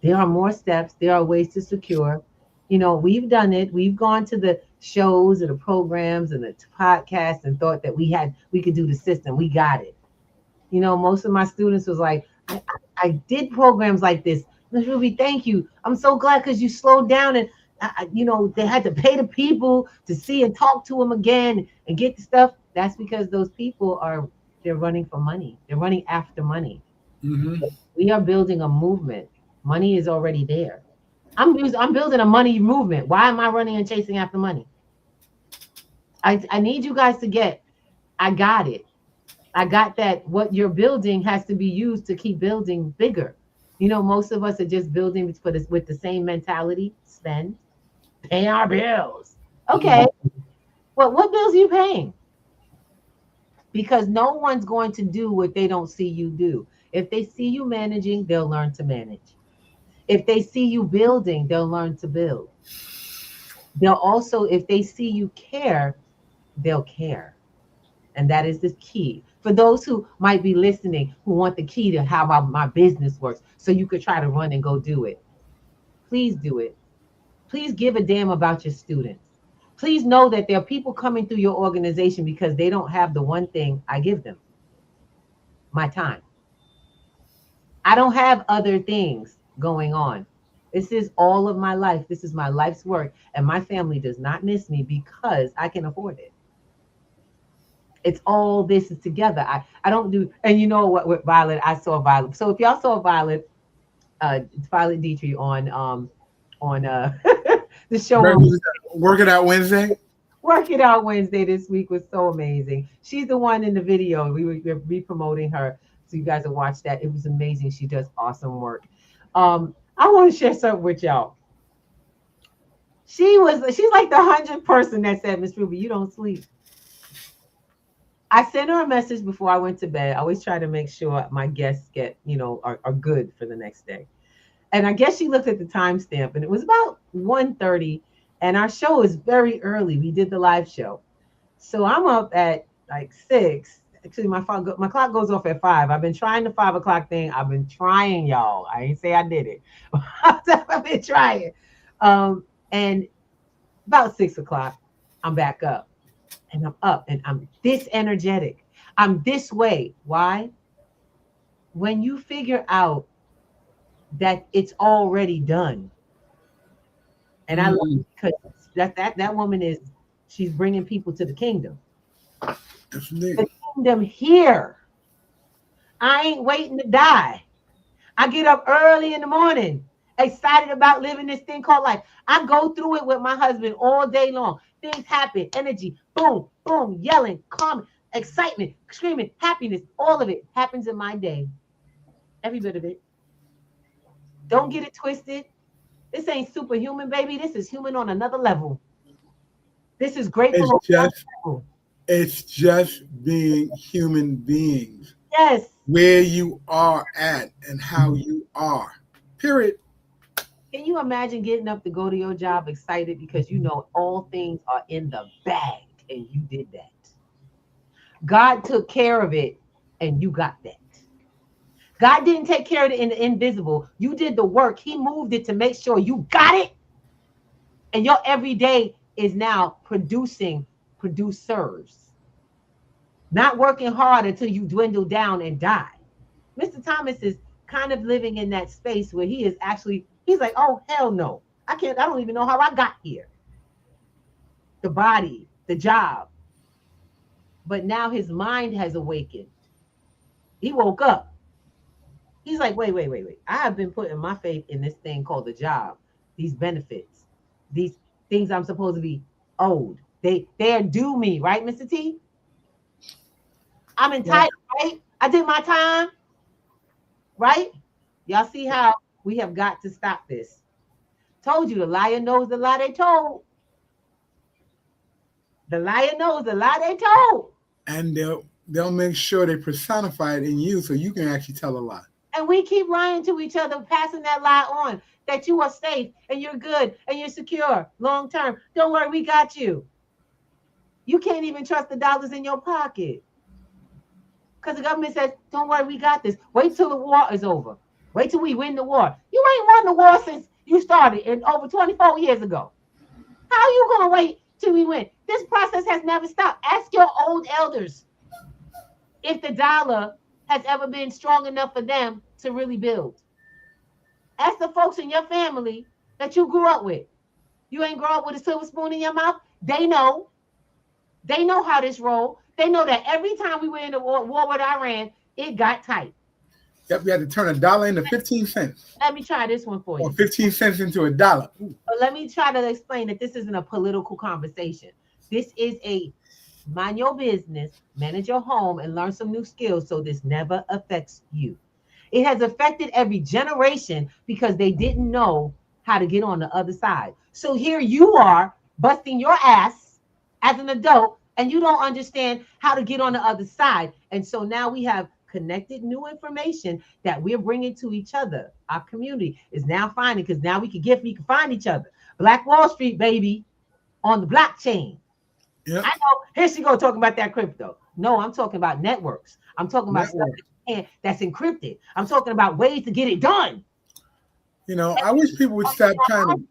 There are ways to secure. We've done it. We've gone to the shows and the programs and the podcasts and thought that we could do the system. We got it. Most of my students was like, I did programs like this. Ms. Ruby, thank you. I'm so glad, because you slowed down, and they had to pay the people to see and talk to them again and get the stuff. That's because those people they're running for money. They're running after money. We are building a movement. Money is already there. I'm building a money movement. Why am I running and chasing after money? I need you guys to get, I got it. I got that what you're building has to be used to keep building bigger. You know, most of us are just building for this with the same mentality, spend, pay our bills. Okay. Well, what bills are you paying? Because no one's going to do what they don't see you do. If they see you managing, they'll learn to manage. If they see you building, they'll learn to build. They'll also, if they see you care, they'll care. And that is the key. For those who might be listening, who want the key to how my business works, so you could try to run and go do it. Please do it. Please give a damn about your students. Please know that there are people coming through your organization because they don't have the one thing I give them, my time. I don't have other things going on. This is all of my life. This is my life's work. And my family does not miss me because I can afford it. It's all this is together. I don't do, and you know what, with Violet, I saw Violet. So if y'all saw Violet Dietrich on the show Work It Out Wednesday. Work It Out Wednesday this week was so amazing. She's the one in the video. We're re-promoting her, so you guys will watch that. It was amazing. She does awesome work. I want to share something with y'all. She's like the 100th person that said, Miss Ruby, you don't sleep. I sent her a message before I went to bed. I always try to make sure my guests get, are good for the next day. And I guess she looked at the timestamp, and it was about 1:30, and our show is very early. We did the live show. So I'm up at like 6. Actually, my clock goes off at 5. I've been trying the 5 o'clock thing. I've been trying, y'all. I ain't say I did it. I've been trying. And about 6 o'clock, I'm back up. And I'm up, and I'm this energetic. I'm this way. Why? When you figure out that it's already done. And I love it because that woman she's bringing people to the kingdom. The kingdom here. I ain't waiting to die. I get up early in the morning, excited about living this thing called life. I go through it with my husband all day long. Things happen, energy, boom, boom, yelling, calm, excitement, screaming, happiness, all of it happens in my day. Every bit of it. Don't get it twisted. This ain't superhuman, baby. This is human on another level. This is grateful. It's just being human beings. Yes. Where you are at and how you are. Period. Can you imagine getting up to go to your job excited because you know all things are in the bag and you did that? God took care of it and you got that. God didn't take care of it in the invisible. You did the work. He moved it to make sure you got it. And your everyday is now producers. Not working hard until you dwindle down and die. Mr. Thomas is kind of living in that space where he's like, oh, hell no. I don't even know how I got here. The body, the job. But now his mind has awakened. He woke up. He's like, wait. I have been putting my faith in this thing called the job, these benefits, these things I'm supposed to be owed. They are due me, right, Mr. T? I'm entitled, right? I did my time, right? Y'all see how we have got to stop this. Told you, the liar knows the lie they told. The liar knows the lie they told. And they'll make sure they personify it in you so you can actually tell a lie. And we keep lying to each other, passing that lie on, that you are safe and you're good and you're secure long term. Don't worry, we got you. You can't even trust the dollars in your pocket. Because the government says, don't worry, we got this. Wait till the war is over. Wait till we win the war. You ain't won the war since you started over 24 years ago. How are you going to wait till we win? This process has never stopped. Ask your old elders if the dollar has ever been strong enough for them to really build. Ask the folks in your family that you grew up with. You ain't grow up with a silver spoon in your mouth. They know. They know how this roll. They know that every time we were in the war with Iran, it got tight. Yep, you had to turn $1 into 15 cents. Let me try this one for you. Or 15 cents into $1. Let me try to explain that this isn't a political conversation. This is a mind your business, manage your home, and learn some new skills so this never affects you. It has affected every generation because they didn't know how to get on the other side. So here you are busting your ass as an adult, and you don't understand how to get on the other side. And so now we have connected new information that we're bringing to each other. Our community is now finding, because now we can find each other. Black Wall Street, baby, on the blockchain. Yep. I know. Here she go talking about that crypto. No, I'm talking about networks. I'm talking about stuff that's encrypted. I'm talking about ways to get it done. You know, I wish people would stop trying to.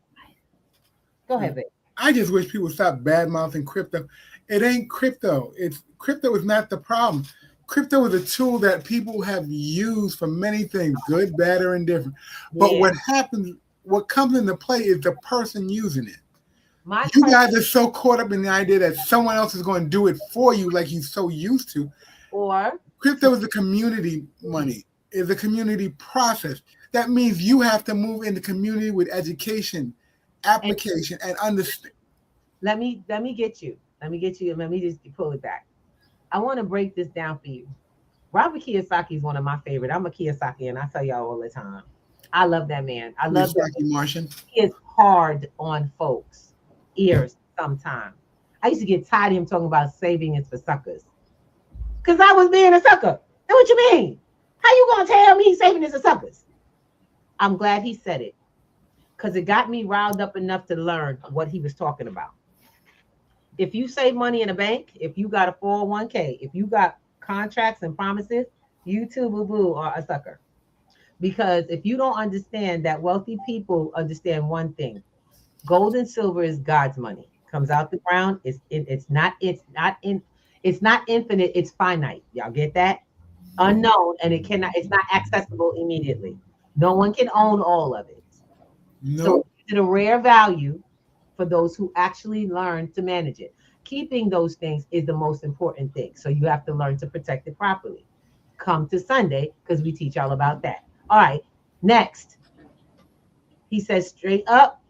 Go ahead, babe. I just wish people would stop bad mouthing crypto. It ain't crypto. Crypto is not the problem. Crypto is a tool that people have used for many things, good, bad, or indifferent. But what comes into play is the person using it. You guys are so caught up in the idea that someone else is going to do it for you like you're so used to. Or crypto is a community money, is a community process. That means you have to move in the community with education, application, and understand. Let me get you. Let me just pull it back. I want to break this down for you. Robert Kiyosaki is one of my favorite. I'm a Kiyosaki, and I tell y'all all the time. I love that man. I love that Martian. He is hard on folks' ears sometimes. I used to get tired of him talking about saving is for suckers. Because I was being a sucker. Know what you mean? How you going to tell me saving is for suckers? I'm glad he said it. Because it got me riled up enough to learn what he was talking about. If you save money in a bank, if you got a 401k, if you got contracts and promises, you too, boo-boo, are a sucker. Because if you don't understand that wealthy people understand one thing, gold and silver is God's money. Comes out the ground. It's not infinite. It's finite. Y'all get that? Unknown, and it's not accessible immediately. No one can own all of it. No. So it's a rare value for those who actually learn to manage it. Keeping those things is the most important thing. So you have to learn to protect it properly. Come to Sunday because we teach all about that. All right, next. He says straight up,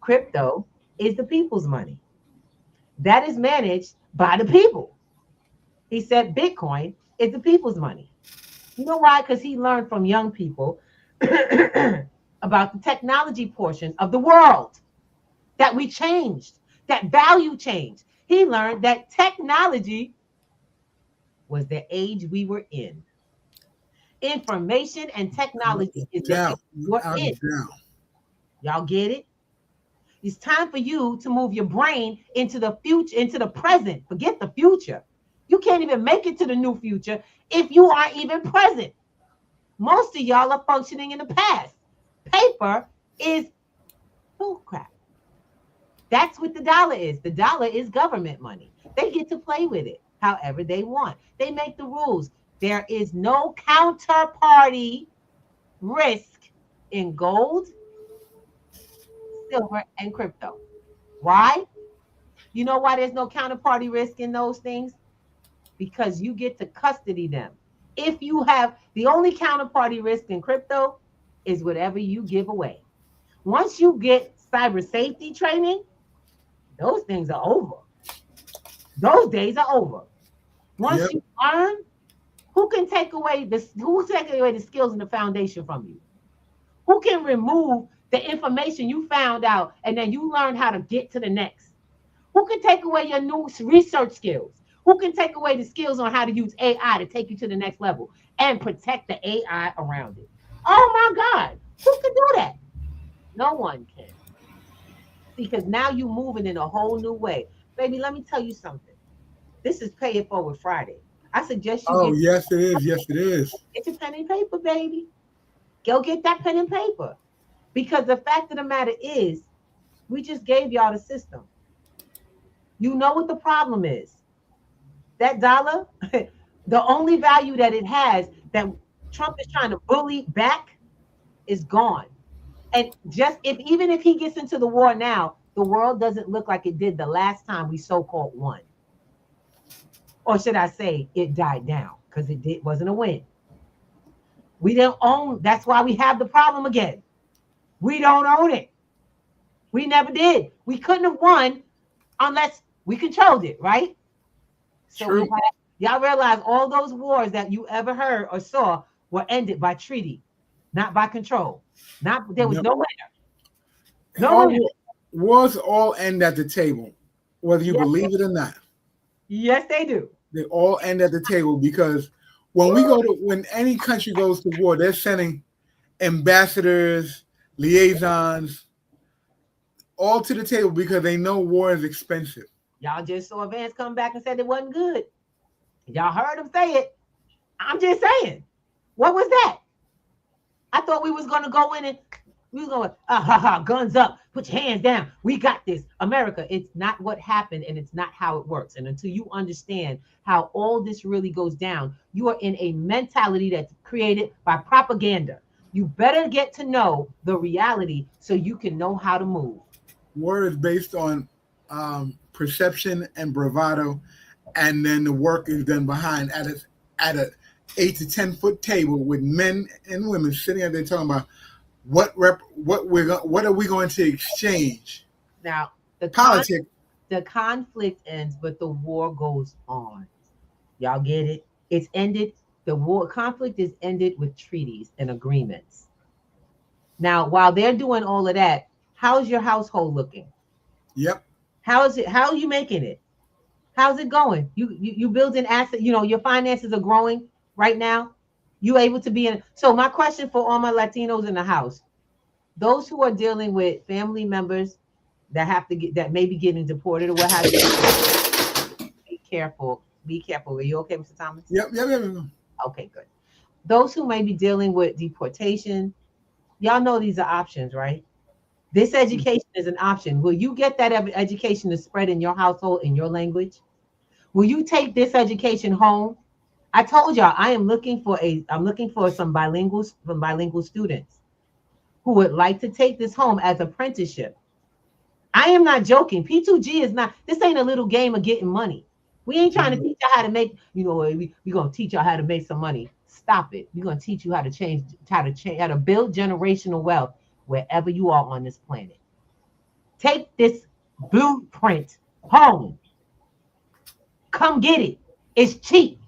crypto is the people's money. That is managed by the people. He said Bitcoin is the people's money. You know why? Because he learned from young people about the technology portion of the world. That we changed, that value changed. He learned that technology was the age we were in. Information and technology is the age we're in. Y'all get it? It's time for you to move your brain into the future, into the present. Forget the future. You can't even make it to the new future if you aren't even present. Most of y'all are functioning in the past. Paper is bullcrap. That's what the dollar is. The dollar is government money. They get to play with it however they want. They make the rules. There is no counterparty risk in gold, silver, and crypto. Why? You know why there's no counterparty risk in those things? Because you get to custody them. If you have the only counterparty risk in crypto is whatever you give away. Once you get cyber safety training, those things are over. Those days are over. Once you learn, who can take away the skills and the foundation from you? Who can remove the information you found out and then you learn how to get to the next? Who can take away your new research skills? Who can take away the skills on how to use AI to take you to the next level and protect the AI around it? Oh my God, who can do that? No one can. Because now you're moving in a whole new way. Baby, let me tell you something. This is Pay It Forward Friday. I suggest you yes, it is. Yes, it is. Get your pen and paper, baby. Go get that pen and paper. Because the fact of the matter is, we just gave y'all the system. You know what the problem is. That dollar, the only value that it has that Trump is trying to bully back is gone. And even if he gets into the war now, the world doesn't look like it did the last time we so-called won. Or should I say it died down because wasn't a win. We don't own. That's why we have the problem again. We don't own it. We never did. We couldn't have won unless we controlled it, right? So True. y'all realize all those wars that you ever heard or saw were ended by treaty, not by control. There was no winner. No winner. Wars all end at the table, whether you believe it or not. Yes, they do. They all end at the table because when any country goes to war, they're sending ambassadors, liaisons, all to the table because they know war is expensive. Y'all just saw Vance come back and said it wasn't good. Y'all heard him say it. I'm just saying. What was that? I thought we was going to go in and we was going, guns up, put your hands down. We got this. America, it's not what happened and it's not how it works. And until you understand how all this really goes down, you are in a mentality that's created by propaganda. You better get to know the reality so you can know how to move. War is based on perception and bravado, and then the work is done behind at a 8 to 10 foot table with men and women sitting out there talking about what are we going to exchange. Now the conflict ends, but the war goes on. Y'all get it? It's ended. The war conflict is ended with treaties and agreements. Now, while they're doing all of that, how's your household looking? Yep. How are you making it? How's it going? You building assets, your finances are growing right now. You able to be in. So my question for all my Latinos in the house, those who are dealing with family members that may be getting deported or what have you, be careful. Be careful. Are you okay, Mr. Thomas? Yep. Okay, good. Those who may be dealing with deportation, y'all know these are options, right? This education is an option. Will you get that education to spread in your household in your language? Will you take this education home? I told y'all I'm looking for some bilingual students who would like to take this home as apprenticeship. I am not joking. P2G is not. This ain't a little game of getting money. We ain't trying to teach you how to make. We're gonna teach you how to make some money. Stop it. We're gonna teach you how to build generational wealth wherever you are on this planet. Take this blueprint home. Come get it. It's cheap.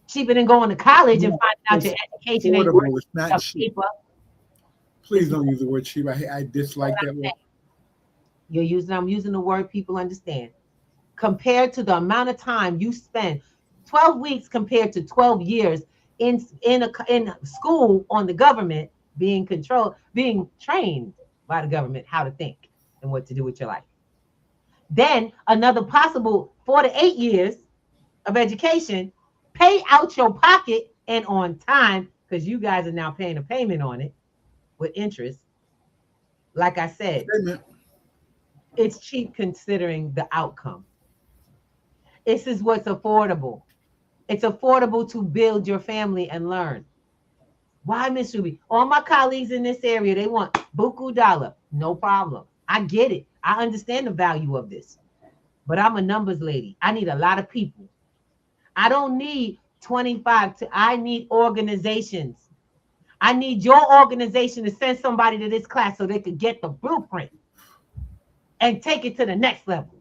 Cheaper than going to college and finding out your education ain't worth it's not cheap. Please don't use the word cheap. I dislike that word. I'm using the word people understand. Compared to the amount of time you spend, 12 weeks compared to 12 years in school on the government, being trained by the government how to think and what to do with your life. Then another possible 4 to 8 years of education, pay out your pocket and on time, because you guys are now paying a payment on it with interest. Like I said, it's cheap considering the outcome. This is what's affordable. It's affordable to build your family and learn. Why, Miss Ruby? All my colleagues in this area, they want buku dollar. No problem. I get it. I understand the value of this. But I'm a numbers lady. I need a lot of people. I don't need 25. I need organizations. I need your organization to send somebody to this class so they could get the blueprint and take it to the next level.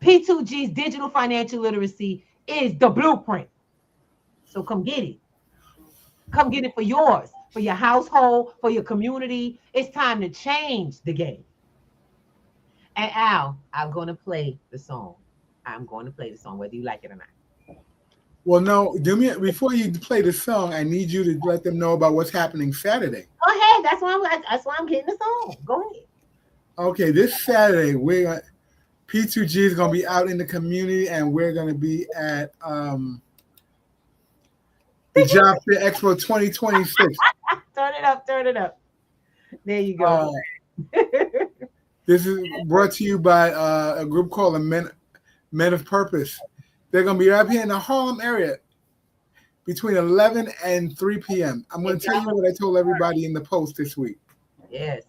P2G's digital financial literacy is the blueprint. So come get it. Come get it for yours, for your household, for your community. It's time to change the game. And Al, I'm going to play the song. I'm going to play the song, whether you like it or not. Well, no, before you play the song, I need you to let them know about what's happening Saturday. Go ahead. That's why I'm getting the song. Go ahead. Okay, this Saturday, P2G is going to be out in the community, and we're going to be at the Job Fair Expo 2026. Turn it up. There you go. This is brought to you by a group called the Men of Purpose. They're going to be right here in the Harlem area between 11 and 3 p.m. I'm going to tell you what I told everybody in the post this week. Yes.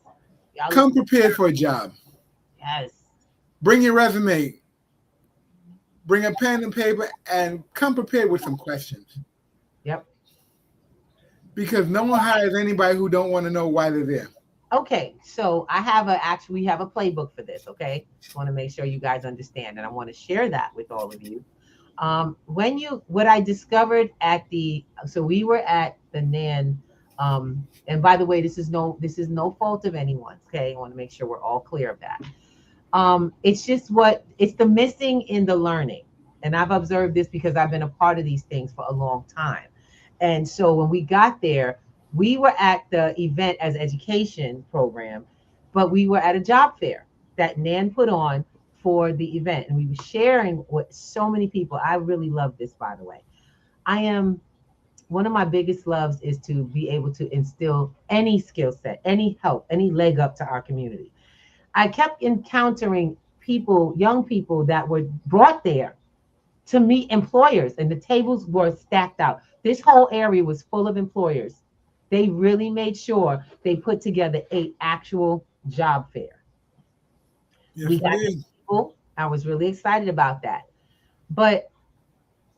Come prepared for a job. Yes. Bring your resume. Bring a pen and paper and come prepared with some questions. Yep. Because no one hires anybody who don't want to know why they're there. Okay, so we have a playbook for this. Okay, just want to make sure you guys understand, and I want to share that with all of you. What I discovered so we were at the NAN, and by the way, this is no fault of anyone's. Okay, I want to make sure we're all clear of that. It's just it's the missing in the learning, and I've observed this because I've been a part of these things for a long time. And so when we got there, we were at the event as education program, but we were at a job fair that NAN put on for the event, and we were sharing with so many people. I really love this, by the way. One of my biggest loves is to be able to instill any skill set, any help, any leg up to our community. I kept encountering young people that were brought there to meet employers, and the tables were stacked out. This whole area was full of employers. They really made sure they put together an actual job fair. Yes, We got people. I was really excited about that. But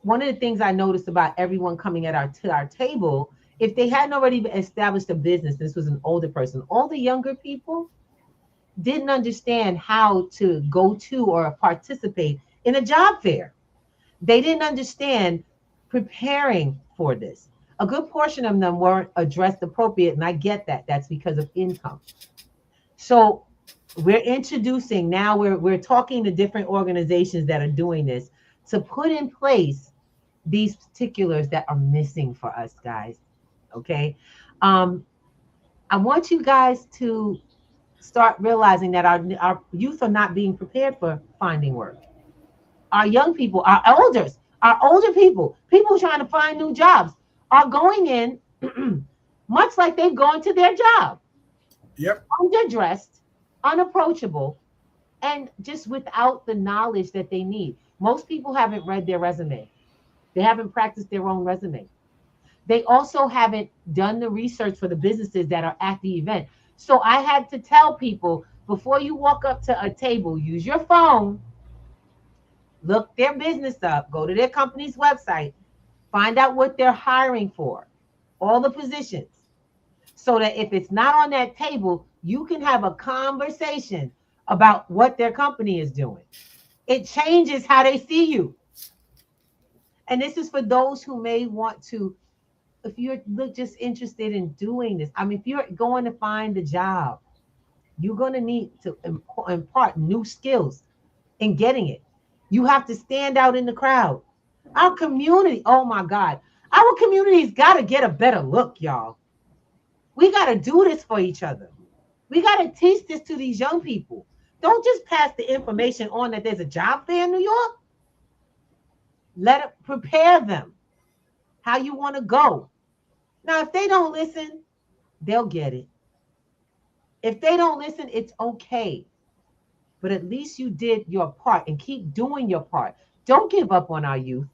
one of the things I noticed about everyone coming to our table, if they hadn't already established a business, this was an older person, all the younger people didn't understand how to go to or participate in a job fair. They didn't understand preparing for this. A good portion of them weren't addressed appropriate, and I get that. That's because of income. So we're introducing now, we're talking to different organizations that are doing this to put in place these particulars that are missing for us, guys. Okay. I want you guys to start realizing that our youth are not being prepared for finding work. Our young people, our older people trying to find new jobs are going in much like they've gone to their job. Yep. Underdressed, unapproachable, and just without the knowledge that they need. Most people haven't read their resume. They haven't practiced their own resume. They also haven't done the research for the businesses that are at the event. So I had to tell people, before you walk up to a table, use your phone, look their business up, go to their company's website, find out what they're hiring for, all the positions, so that if it's not on that table, you can have a conversation about what their company is doing. It changes how they see you. And this is for those who may want to, if you're just interested in doing this. I mean, if you're going to find a job, you're going to need to impart new skills in getting it. You have to stand out in the crowd. Our community, oh my God, our community's got to get a better look, y'all. We got to do this for each other. We got to teach this to these young people. Don't just pass the information on that there's a job fair in New York. Let it prepare them how you want to go. Now, if they don't listen, they'll get it. If they don't listen, it's okay. But at least you did your part, and keep doing your part. Don't give up on our youth.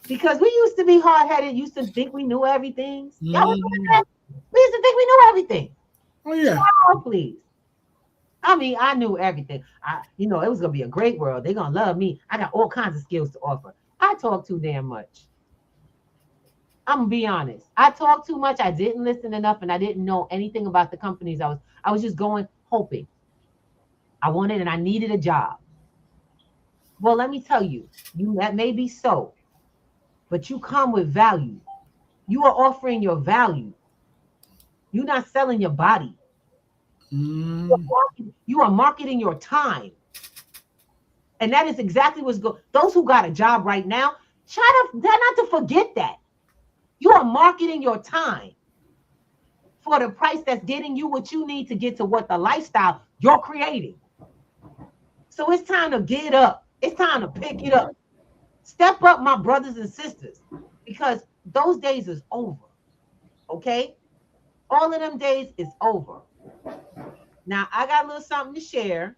Because we used to be hard-headed, used to think we knew everything. Y'all remember that? We used to think we knew everything. Oh, yeah. Oh, please. I mean, I knew everything. It was going to be a great world. They're going to love me. I got all kinds of skills to offer. I talk too damn much. I'm going to be honest. I talked too much. I didn't listen enough, and I didn't know anything about the companies. I was just going, hoping. I wanted and I needed a job. Well, let me tell you, that may be so, but you come with value. You are offering your value. You're not selling your body. You are marketing your time. And that is exactly what's going. Those who got a job right now, try not to forget that. You are marketing your time for the price that's getting you what you need to get to what the lifestyle you're creating. So it's time to get up. It's time to pick it up. Step up, my brothers and sisters, because those days is over. Okay? All of them days is over. Now, I got a little something to share.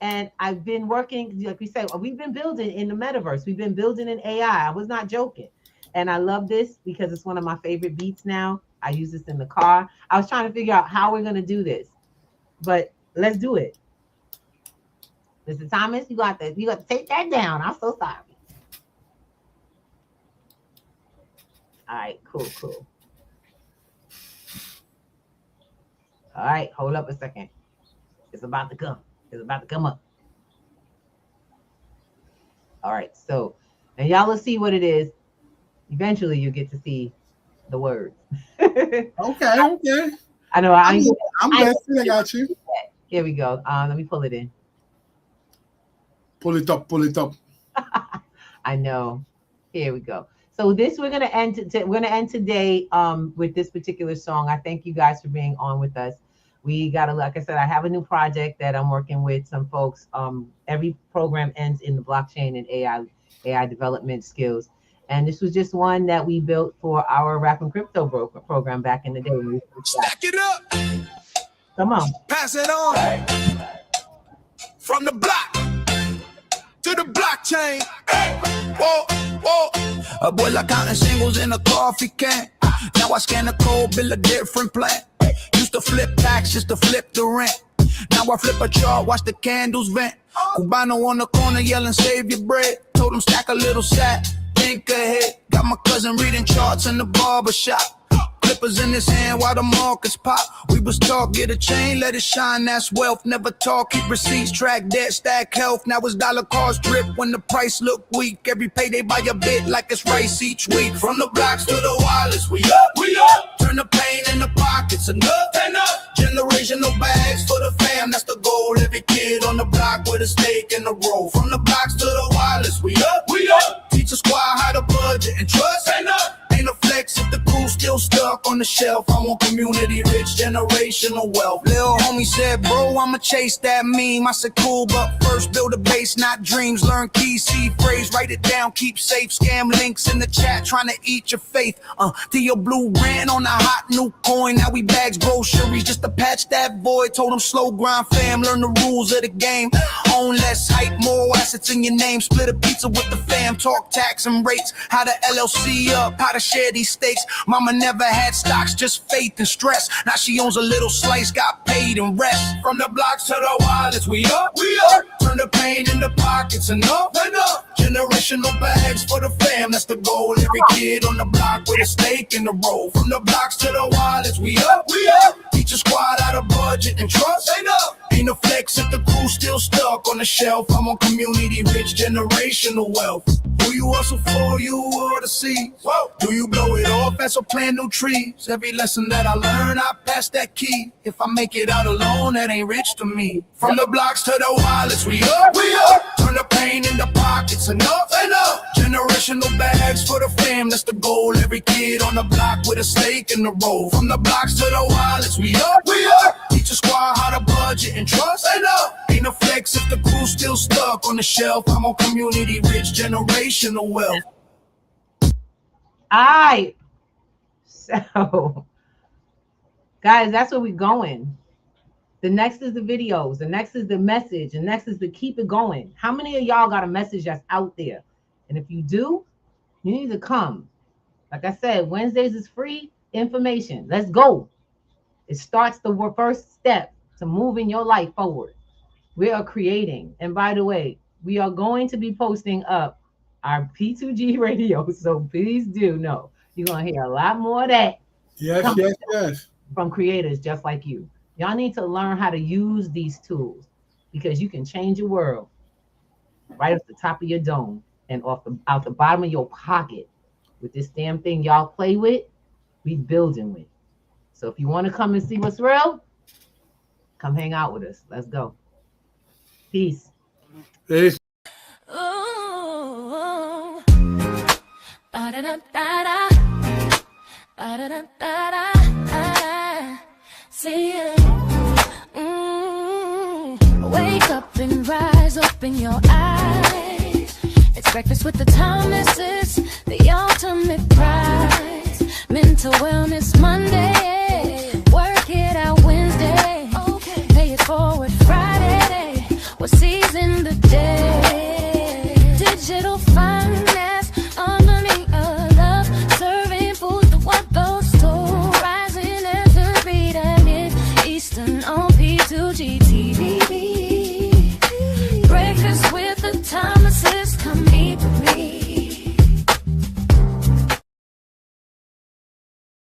And I've been working, like we say, we've been building in the metaverse. We've been building in AI. I was not joking. And I love this because it's one of my favorite beats now. I use this in the car. I was trying to figure out how we're going to do this. But let's do it. Mr. Thomas, you got to take that down. I'm so sorry. All right, cool. All right, hold up a second. It's about to come. It's about to come up. All right, so, and y'all will see what it is. Eventually, you get to see the words. Okay. I know. I'm blessed. I got you. Here we go. Let me pull it in. Pull it up. Pull it up. I know. Here we go. So this we're gonna end. We're gonna end today with this particular song. I thank you guys for being on with us. We got to, like I said, I have a new project that I'm working with some folks. Every program ends in the blockchain and AI development skills. And this was just one that we built for our Rap and Crypto program back in the day. Stack it up. Come on. Pass it on. From the block to the blockchain. Whoa, whoa. A boy like counting singles in a coffee can. Now I scan a cold bill, a different plan. Used to flip packs just to flip the rent. Now I flip a chart, watch the candles vent. Cubano on the corner yelling, save your bread. Told him stack a little sack, think ahead. Got my cousin reading charts in the barber shop. Clippers in his hand while the markets pop. We was taught, get a chain, let it shine, that's wealth. Never talk, keep receipts, track debt, stack health. Now it's dollar cards drip when the price look weak. Every payday buy a bit like it's rice each week. From the blocks to the wireless, we up, we up. Turn the pain in the pockets, enough, enough. Generational bags for the fam, that's the goal. Every kid on the block with a stake in the roll. From the blocks to the wireless, we up, we up. Teach a squad how to budget and trust, enough. Ain't a flex if the crew still stuck on the shelf. I want community rich, generational wealth. Lil homie said, bro, I'ma chase that meme. I said, cool, but first build a base, not dreams. Learn keys, see phrase, write it down, keep safe. Scam links in the chat, trying to eat your faith. To your blue ran on a hot new coin. Now we bags groceries just to patch that void. Told him slow grind fam, learn the rules of the game. Own less hype, more assets in your name. Split a pizza with the fam, talk tax and rates. How the LLC up, how to share these stakes. Mama never had stocks, just faith and stress. Now she owns a little slice, got paid and rest. From the blocks to the wallets, we up, we up. Turn the pain into pockets, enough, enough. Generational bags for the fam, that's the goal. Every kid on the block with a stake in the roll. From the blocks to the wallets, we up, we up. Teach a squad how to budget and trust, enough. Ain't a flex if the crew still stuck on the shelf. I'm on community rich, generational wealth. Who you hustle for, you or the seeds? Whoa. Do you blow it off as or plant new trees? Every lesson that I learn, I pass that key. If I make it out alone, that ain't rich to me. From the blocks to the wallets, we up, we up. Turn the pain into pockets, enough, enough. Generational bags for the fam, that's the goal. Every kid on the block with a stake in the roll. From the blocks to the wallets, we up, we up. Teach a squad how to budget and trust, enough. Ain't a flex if the crew still stuck on the shelf. I'm on community rich, generational wealth. All right. So, guys, that's where we're going. The next is the videos. The next is the message. The next is to keep it going. How many of y'all got a message that's out there? And if you do, you need to come. Like I said, Wednesdays is free information. Let's go. It starts the first step to moving your life forward. We are creating. And by the way, we are going to be posting up our P2G radio. So please do know you're going to hear a lot more of that. Yes, yes. From creators just like you. Y'all need to learn how to use these tools because you can change your world right off the top of your dome and out the bottom of your pocket with this damn thing y'all play with, we building with. So if you want to come and see what's real, come hang out with us. Let's go. Peace. Peace. Ooh, ba-da-da-da-da, ba-da-da-da-da, see ya. Wake up and rise, open your eyes. It's breakfast with the Thomases, the ultimate prize. Mental Wellness Monday.